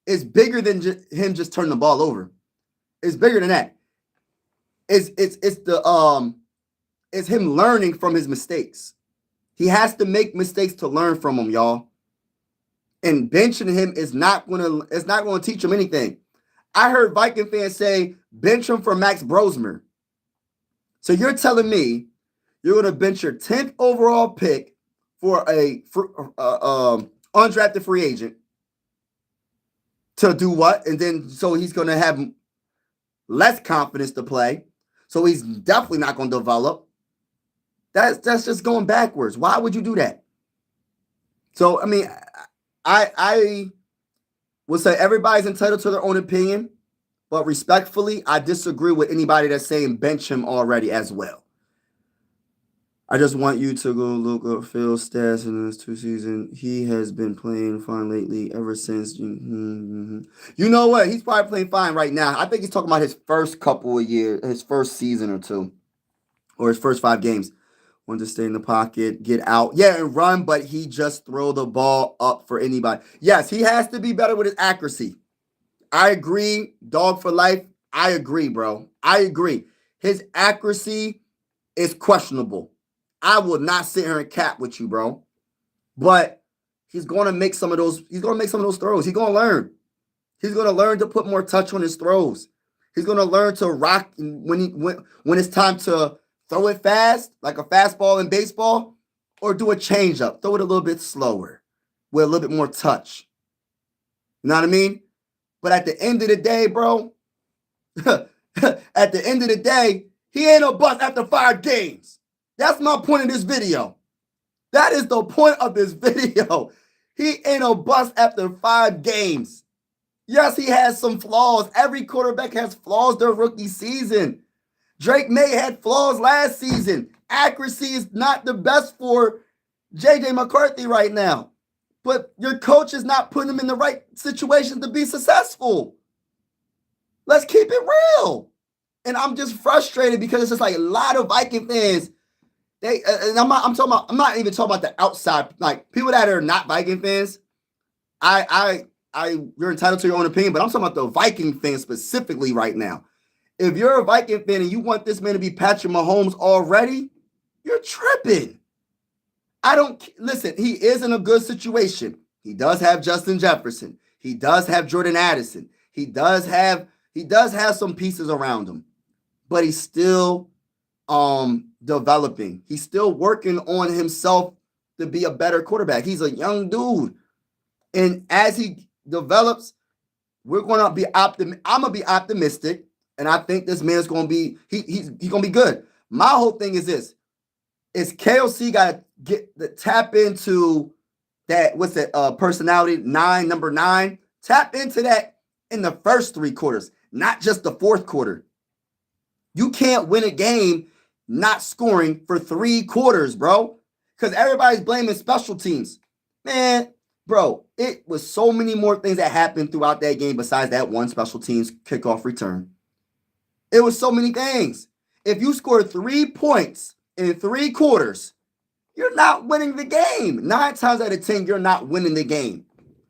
It's bigger than him just turning the ball over. It's bigger than that. It's him learning from his mistakes. He has to make mistakes to learn from them, y'all. And benching him is not going to teach him anything. I heard Viking fans say bench him for Max Brosmer. So you're telling me you're going to bench your 10th overall pick for a undrafted free agent to do what? And then so he's going to have less confidence to play. So he's definitely not going to develop. That's just going backwards. Why would you do that? So, I mean, I would say everybody's entitled to their own opinion, but respectfully, I disagree with anybody that's saying bench him already as well. I just want you to go look up Phil's stats in this 2 seasons. He has been playing fine lately ever since. You know what? He's probably playing fine right now. I think he's talking about his first couple of years, his first season or 2, or his first 5 games. Want to stay in the pocket, get out. Yeah, and run, but he just throw the ball up for anybody. Yes, he has to be better with his accuracy. I agree. Dog for life. I agree, bro. I agree. His accuracy is questionable. I will not sit here and cap with you, bro. But he's going to make some of those. He's going to make some of those throws. He's going to learn. He's going to learn to put more touch on his throws. He's going to learn to rock when it's time to throw it fast, like a fastball in baseball, or do a changeup. Throw it a little bit slower with a little bit more touch. You know what I mean? But at the end of the day, bro, at the end of the day, he ain't a bust after 5 games. That's my point of this video. That is the point of this video. He ain't a bust after 5 games. Yes, he has some flaws. Every quarterback has flaws their rookie season. Drake May had flaws last season. Accuracy is not the best for JJ McCarthy right now. But your coach is not putting him in the right situation to be successful. Let's keep it real. And I'm just frustrated because it's just like a lot of Viking fans. I'm not even talking about the outside, like people that are not Viking fans. You're entitled to your own opinion, but I'm talking about the Viking fans specifically right now. If you're a Viking fan and you want this man to be Patrick Mahomes already, you're tripping. Listen, he is in a good situation. He does have Justin Jefferson. He does have Jordan Addison. He does have some pieces around him. But he's still developing. He's still working on himself to be a better quarterback. He's a young dude. And as he develops, we're going to be I'm going to be optimistic. And I think this man's going to be, he's going to be good. My whole thing is this. Is KOC got to tap into that, what's that, personality, number 9. Tap into that in the first 3 quarters, not just the 4th quarter. You can't win a game not scoring for 3 quarters, bro. Because everybody's blaming special teams. Man, bro, it was so many more things that happened throughout that game besides that one special teams kickoff return. It was so many things. If you scored 3 points in 3 quarters, you're not winning the game. 9 times out of 10, you're not winning the game.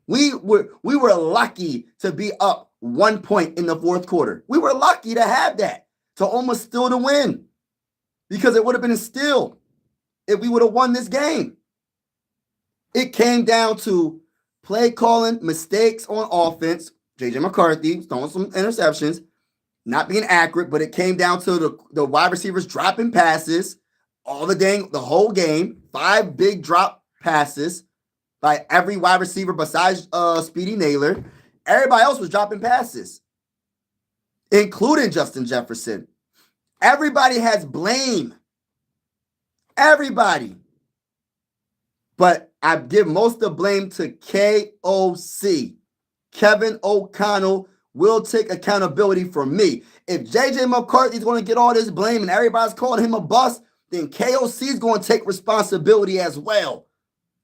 We were lucky to be up 1 point in the fourth quarter. We were lucky to have that, to almost steal the win, because it would have been a steal if we would have won this game. It came down to play calling, mistakes on offense. JJ McCarthy throwing some interceptions, not being accurate, but it came down to the wide receivers dropping passes all the whole game. 5 big drop passes by every wide receiver besides Speedy Naylor. Everybody else was dropping passes, including Justin Jefferson. Everybody has blame. Everybody. But I give most of the blame to KOC. Kevin O'Connell will take accountability for me. If JJ McCarthy is going to get all this blame and everybody's calling him a bust, then KOC is going to take responsibility as well,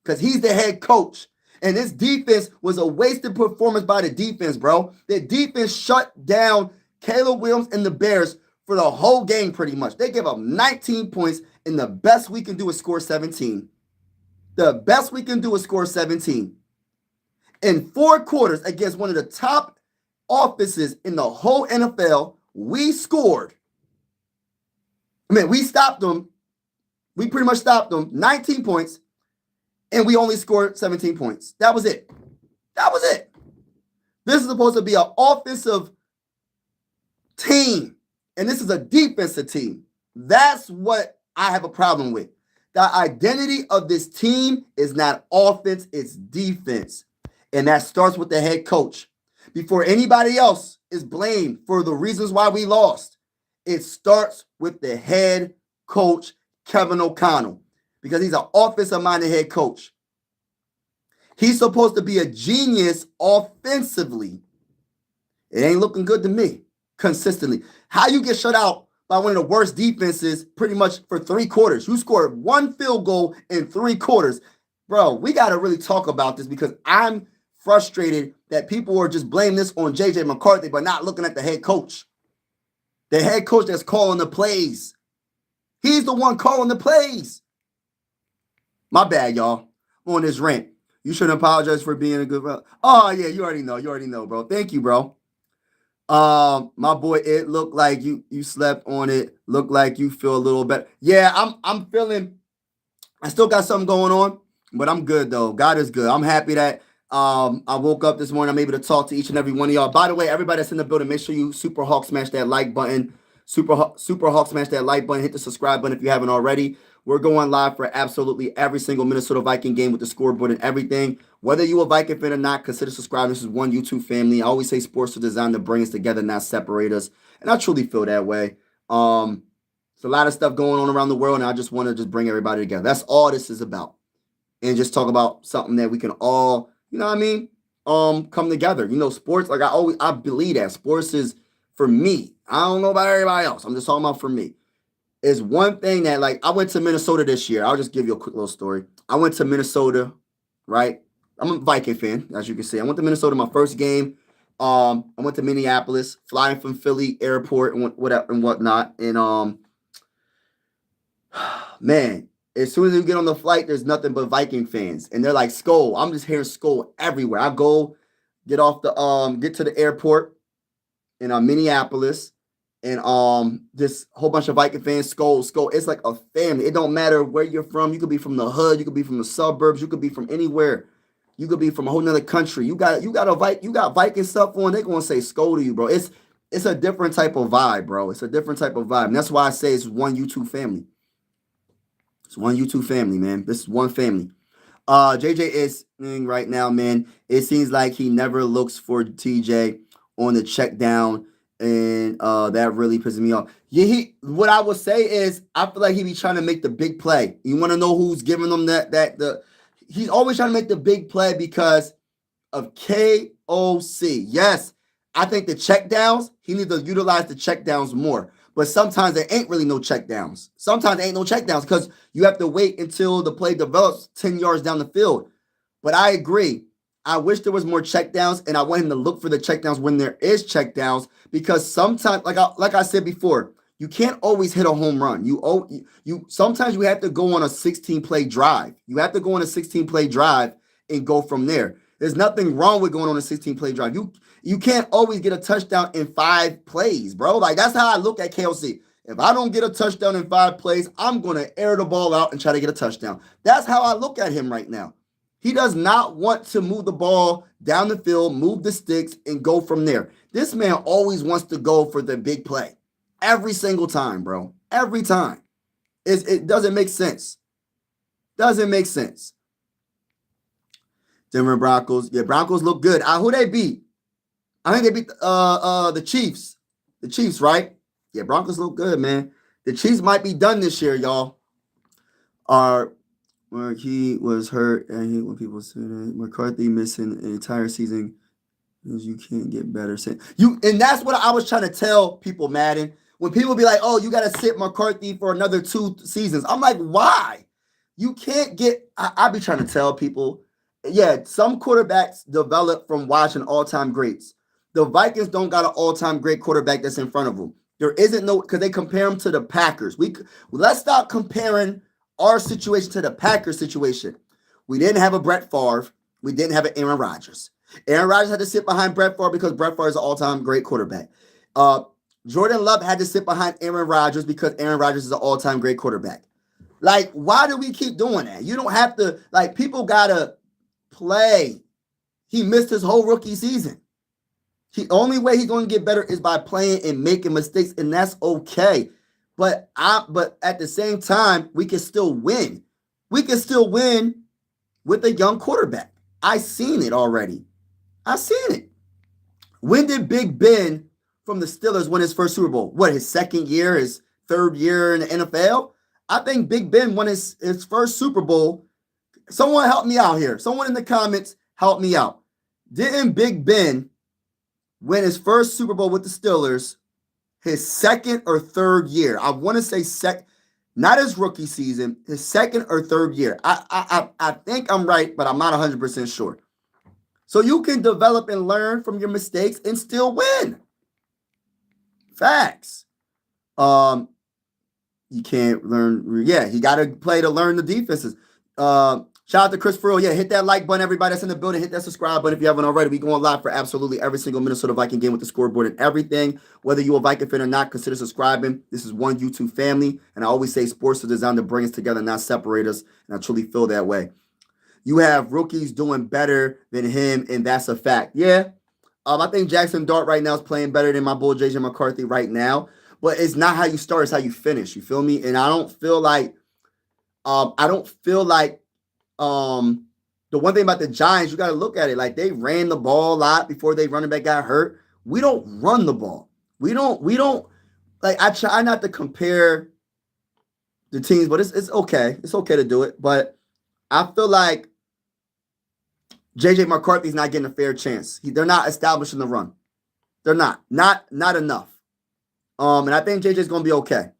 because he's the head coach. And this defense was a wasted performance by the defense, bro. The defense shut down Caleb Williams and the Bears for the whole game pretty much. They gave up 19 points, and the best we can do is score 17. The best we can do is score 17. In 4 quarters against one of the top offenses in the whole NFL, we scored. We stopped them. We pretty much stopped them. 19 points. And we only scored 17 points. That was it. That was it. This is supposed to be an offensive team. And this is a defensive team. That's what I have a problem with. The identity of this team is not offense, it's defense. And that starts with the head coach. Before anybody else is blamed for the reasons why we lost, it starts with the head coach, Kevin O'Connell, because he's an offensive-minded head coach. He's supposed to be a genius offensively. It ain't looking good to me consistently. How you get shut out by one of the worst defenses pretty much for 3 quarters? You scored 1 field goal in 3 quarters. Bro, we got to really talk about this, because I'm frustrated that people are just blaming this on JJ McCarthy but not looking at the head coach. The head coach that's calling the plays. He's the one calling the plays. My bad, y'all. I'm on this rant. You shouldn't apologize for being a good... Oh, yeah, you already know. You already know, bro. Thank you, bro. My boy, it looked like you slept on it. Looked like you feel a little better. Yeah, I'm feeling... I still got something going on, but I'm good, though. God is good. I'm happy that I woke up this morning. I'm able to talk to each and every one of y'all. By the way, everybody that's in the building, make sure you Super Hawk smash that like button. Super Hawk smash that like button. Hit the subscribe button if you haven't already. We're going live for absolutely every single Minnesota Viking game with the scoreboard and everything. Whether you're a Viking fan or not, consider subscribing. This is one YouTube family. I always say sports are designed to bring us together, not separate us. And I truly feel that way. There's a lot of stuff going on around the world, and I just want to just bring everybody together. That's all this is about. And just talk about something that we can all, you know what I mean, come together. You know, sports, like I believe that. Sports is, for me, I don't know about everybody else. I'm just talking about for me. Is one thing that, like, I went to Minnesota this year. I'll just give you a quick little story. I went to Minnesota, right? I'm a Viking fan, as you can see. I went to Minnesota my first game. I went to Minneapolis, flying from Philly airport and whatnot. And man, as soon as you get on the flight, there's nothing but Viking fans, and they're like Skol. I'm just hearing Skol everywhere. I go get to the airport in Minneapolis. And this whole bunch of Viking fans, Skol. It's like a family. It don't matter where you're from. You could be from the hood. You could be from the suburbs. You could be from anywhere. You could be from a whole nother country. You got Viking stuff on. They're gonna say Skol to you, bro. It's a different type of vibe, bro. It's a different type of vibe. And that's why I say it's one YouTube family. It's one YouTube family, man. This is one family. JJ is right now, man. It seems like he never looks for TJ on the check down. And that really pisses me off. Yeah, what I would say is I feel like he be trying to make the big play. You want to know who's giving them he's always trying to make the big play because of KOC. Yes, I think the check downs, he needs to utilize the check downs more. But sometimes there ain't really no checkdowns. Sometimes there ain't no checkdowns because you have to wait until the play develops 10 yards down the field. But I agree. I wish there was more checkdowns, and I want him to look for the checkdowns when there is checkdowns, because sometimes, like I said before, you can't always hit a home run. You sometimes you have to go on a 16-play drive. You have to go on a 16-play drive and go from there. There's nothing wrong with going on a 16-play drive. You can't always get a touchdown in 5 plays, bro. Like, that's how I look at KLC. If I don't get a touchdown in 5 plays, I'm going to air the ball out and try to get a touchdown. That's how I look at him right now. He does not want to move the ball down the field, move the sticks, and go from there. This man always wants to go for the big play. Every single time, bro. Every time. It doesn't make sense. Doesn't make sense. Denver Broncos. Yeah, Broncos look good. Who they beat? I think they beat the Chiefs. The Chiefs, right? Yeah, Broncos look good, man. The Chiefs might be done this year, y'all. Where he was hurt, and I hate when people say that. McCarthy missing an entire season because you can't get better. And that's what I was trying to tell people, Madden. When people be like, "Oh, you got to sit McCarthy for another 2 seasons," I'm like, "Why? You can't get." I be trying to tell people, yeah, some quarterbacks develop from watching all-time greats. The Vikings don't got an all-time great quarterback that's in front of them. There isn't no, because they compare them to the Packers. Let's stop comparing our situation to the Packers situation. We didn't have a Brett Favre. We didn't have an Aaron Rodgers. Aaron Rodgers had to sit behind Brett Favre because Brett Favre is an all-time great quarterback. Jordan Love had to sit behind Aaron Rodgers because Aaron Rodgers is an all-time great quarterback. Like, why do we keep doing that? You don't have to, like, people got to play. He missed his whole rookie season. The only way he's going to get better is by playing and making mistakes, and that's okay. But at the same time, we can still win. We can still win with a young quarterback. I seen it already. I seen it. When did Big Ben from the Steelers win his first Super Bowl? What, his second year, his third year in the NFL? I think Big Ben won his first Super Bowl. Someone help me out here. Someone in the comments help me out. Didn't Big Ben win his first Super Bowl with the Steelers his second or third year? I want to say not his rookie season, his second or third year. I think I'm right, but I'm not 100% sure. So you can develop and learn from your mistakes and still win. Facts. You can't learn. Yeah, he got to play to learn the defenses. Shout out to Chris Frill. Yeah, hit that like button, everybody that's in the building. Hit that subscribe button if you haven't already. We going live for absolutely every single Minnesota Viking game with the scoreboard and everything. Whether you're a Viking fan or not, consider subscribing. This is one YouTube family, and I always say sports are designed to bring us together, not separate us, and I truly feel that way. You have rookies doing better than him, and that's a fact. Yeah, I think Jackson Dart right now is playing better than my boy JJ McCarthy right now, but it's not how you start, it's how you finish. You feel me? And I don't feel like the one thing about the Giants, you got to look at it. Like, they ran the ball a lot before they running back got hurt. We don't run the ball. We don't like, I try not to compare the teams, but it's okay. It's okay to do it. But I feel like JJ McCarthy's not getting a fair chance. They're not establishing the run. They're not enough. And I think JJ's going to be okay.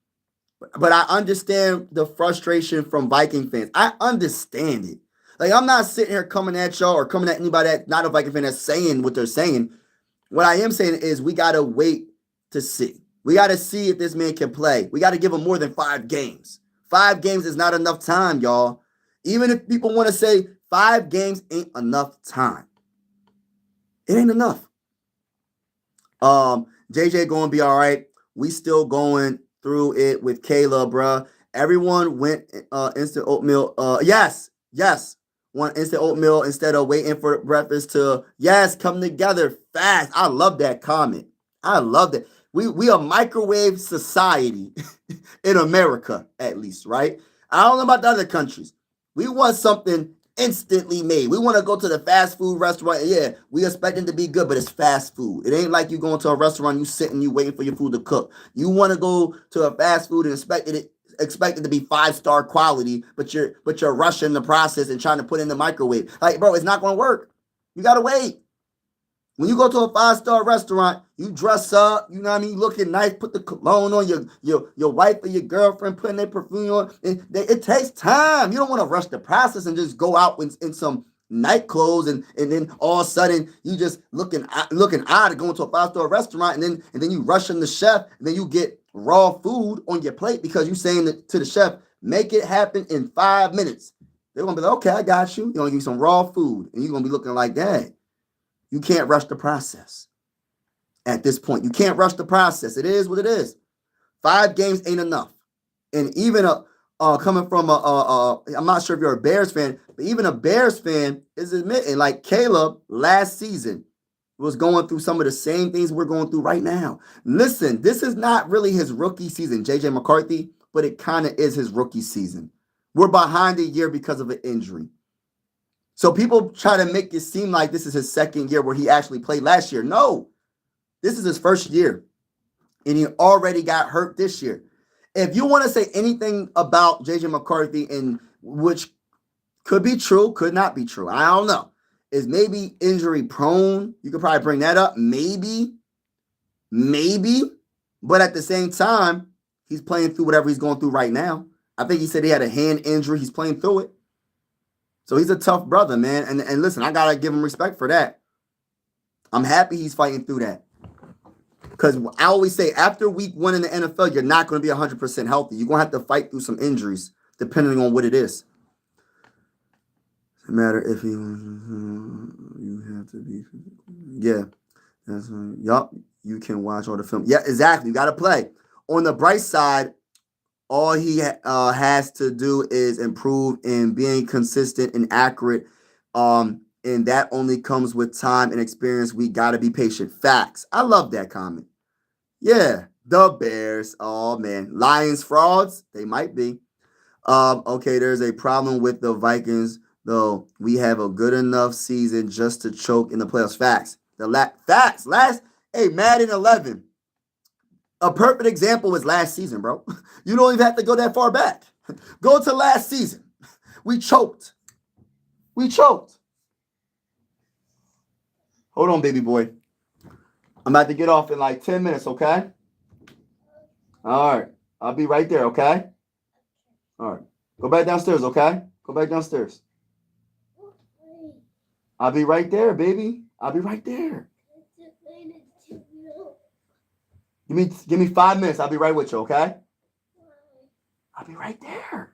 But I understand the frustration from Viking fans. I understand it. Like, I'm not sitting here coming at y'all or coming at anybody that's not a Viking fan that's saying what they're saying. What I am saying is we got to wait to see. We got to see if this man can play. We got to give him more than 5 games. 5 games is not enough time, y'all. Even if people want to say 5 games ain't enough time. It ain't enough. JJ going to be all right. We still going through it with Kayla, bruh. Everyone went instant oatmeal. Yes. Want instant oatmeal instead of waiting for breakfast to, come together fast. I love that comment. I love that. We a microwave society in America, at least, right? I don't know about the other countries. We want something instantly made. We want to go to the fast food restaurant. Yeah, we expect it to be good, but it's fast food. It ain't like you going to a restaurant, you sitting, you waiting for your food to cook. You want to go to a fast food and expect it to be 5-star quality, but you're rushing the process and trying to put it in the microwave. Like, bro, it's not going to work. You got to wait. When you go to a 5-star restaurant, you dress up, you know what I mean, you looking nice, put the cologne on, your wife or your girlfriend putting their perfume on. It takes time. You don't want to rush the process and just go out in some night clothes and then all of a sudden you just looking odd going to a 5-star restaurant and then you rushing the chef and then you get raw food on your plate because you saying to the chef, make it happen in 5 minutes. They're gonna be like, okay, I got you. You're gonna give you some raw food and you're gonna be looking like that. You can't rush the process at this point. You can't rush the process. It is what it is. 5 games ain't enough. And even coming from I'm not sure if you're a Bears fan, but even a Bears fan is admitting, like Caleb last season was going through some of the same things we're going through right now. Listen, this is not really his rookie season, JJ McCarthy, but it kind of is his rookie season. We're behind a year because of an injury. So people try to make it seem like this is his second year where he actually played last year. No, this is his first year, and he already got hurt this year. If you want to say anything about JJ McCarthy, and which could be true, could not be true, I don't know, is maybe injury prone. You could probably bring that up. Maybe. But at the same time, he's playing through whatever he's going through right now. I think he said he had a hand injury. He's playing through it. So he's a tough brother, man. And listen, I got to give him respect for that. I'm happy he's fighting through that. Because I always say, after week 1 in the NFL, you're not going to be 100% healthy. You're going to have to fight through some injuries, depending on what it is. No matter if you have to be. Yeah. That's right. Yup. You can watch all the film. Yeah, exactly. You got to play. On the bright side, all he has to do is improve in being consistent and accurate. And that only comes with time and experience. We got to be patient. Facts. I love that comment. Yeah. The Bears. Oh, man. Lions frauds? They might be. Okay, there's a problem with the Vikings, though. We have a good enough season just to choke in the playoffs. Facts. Facts. Madden 11. A perfect example was last season, bro. You don't even have to go that far back. Go to last season. We choked. Hold on, baby boy. I'm about to get off in like 10 minutes, okay? All right. I'll be right there, okay? All right. Go back downstairs, okay? Go back downstairs. I'll be right there, baby. I'll be right there. Give me 5 minutes. I'll be right with you, okay? I'll be right there.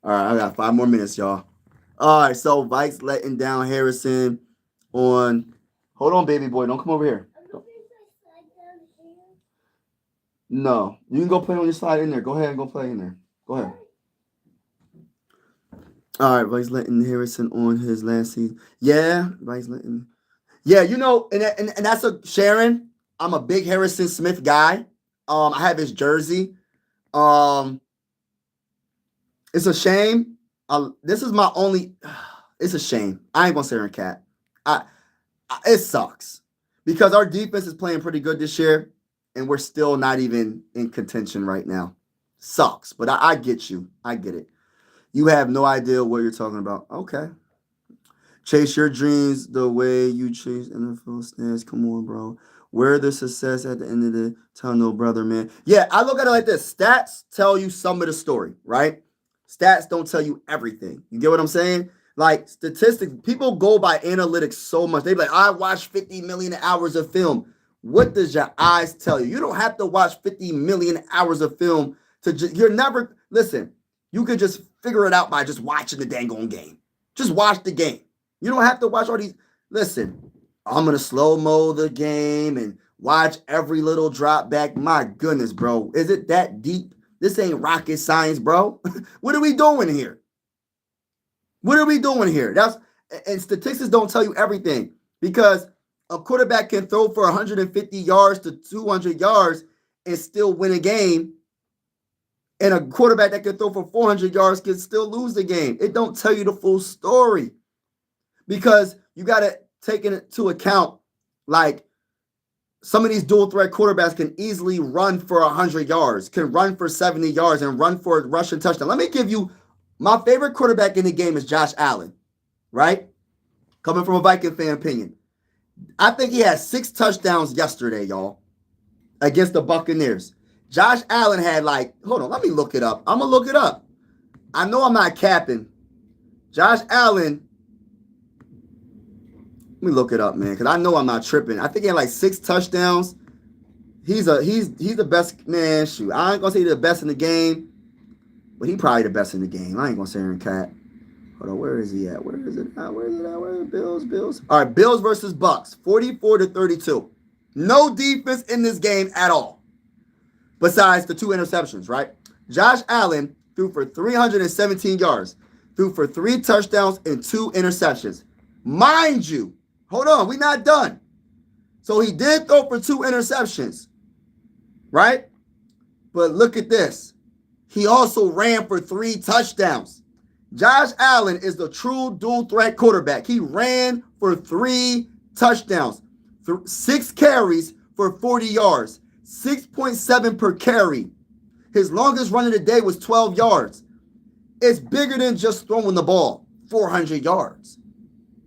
All right, I got 5 more minutes, y'all. All right, so Vikes letting down Harrison on. Hold on, baby boy. Don't come over here. No, you can go play on your slide in there. Go ahead and go play in there. Go ahead. All right, Vikes letting Harrison on his last season. Yeah, Vikes letting. Yeah, you know, and that's a Sharon. I'm a big Harrison Smith guy. I have his jersey. It's a shame. This is my only. It's a shame. I ain't gonna say her cat. It sucks because our defense is playing pretty good this year, and we're still not even in contention right now. Sucks, but I get you. I get it. You have no idea what you're talking about. Okay. Chase your dreams the way you chase NFL stats. Come on, bro. Where the success at the end of the tunnel, brother, man. Yeah, I look at it like this. Stats tell you some of the story, right? Stats don't tell you everything. You get what I'm saying? Like statistics, people go by analytics so much. They be like, I watched 50 million hours of film. What does your eyes tell you? You don't have to watch 50 million hours of film you're never, listen, you could just figure it out by just watching the dang on game. Just watch the game. You don't have to watch all these. Listen, I'm going to slow-mo the game and watch every little drop back. My goodness, bro. Is it that deep? This ain't rocket science, bro. What are we doing here? And statistics don't tell you everything because a quarterback can throw for 150 yards to 200 yards and still win a game. And a quarterback that can throw for 400 yards can still lose the game. It don't tell you the full story because you got to take into account, like, some of these dual threat quarterbacks can easily run for 100 yards, can run for 70 yards, and run for a rushing touchdown. Let me give you my favorite quarterback in the game is Josh Allen, right? Coming from a Viking fan opinion. I think he had 6 touchdowns yesterday, y'all, against the Buccaneers. Josh Allen had hold on, let me look it up. I'm going to look it up. I know I'm not capping. Josh Allen, let me look it up, man, because I know I'm not tripping. I think he had 6 touchdowns. He's the best, man, shoot. I ain't going to say he's the best in the game, but he probably the best in the game. I ain't going to say here in cap. Hold on, where is he at? Where is it at? Where is it at? Where is it? Bills. All right, Bills versus Bucks, 44-32. No defense in this game at all, besides the 2 interceptions, right? Josh Allen threw for 317 yards, threw for 3 touchdowns and 2 interceptions. Mind you, hold on, we're not done. So he did throw for 2 interceptions, right? But look at this. He also ran for 3 touchdowns. Josh Allen is the true dual threat quarterback. He ran for 3 touchdowns, 6 carries for 40 yards, 6.7 per carry. His longest run of the day was 12 yards. It's bigger than just throwing the ball, 400 yards.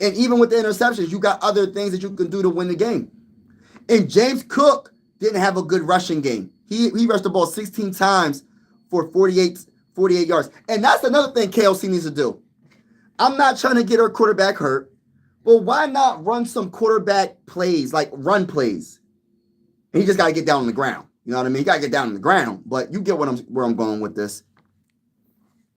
And even with the interceptions, you got other things that you can do to win the game. And James Cook didn't have a good rushing game. He rushed the ball 16 times for 48 yards. And that's another thing KLC needs to do. I'm not trying to get our quarterback hurt, but why not run some quarterback plays, like run plays? And he just got to get down on the ground. You know what I mean? He got to get down on the ground. But you get where I'm going with this.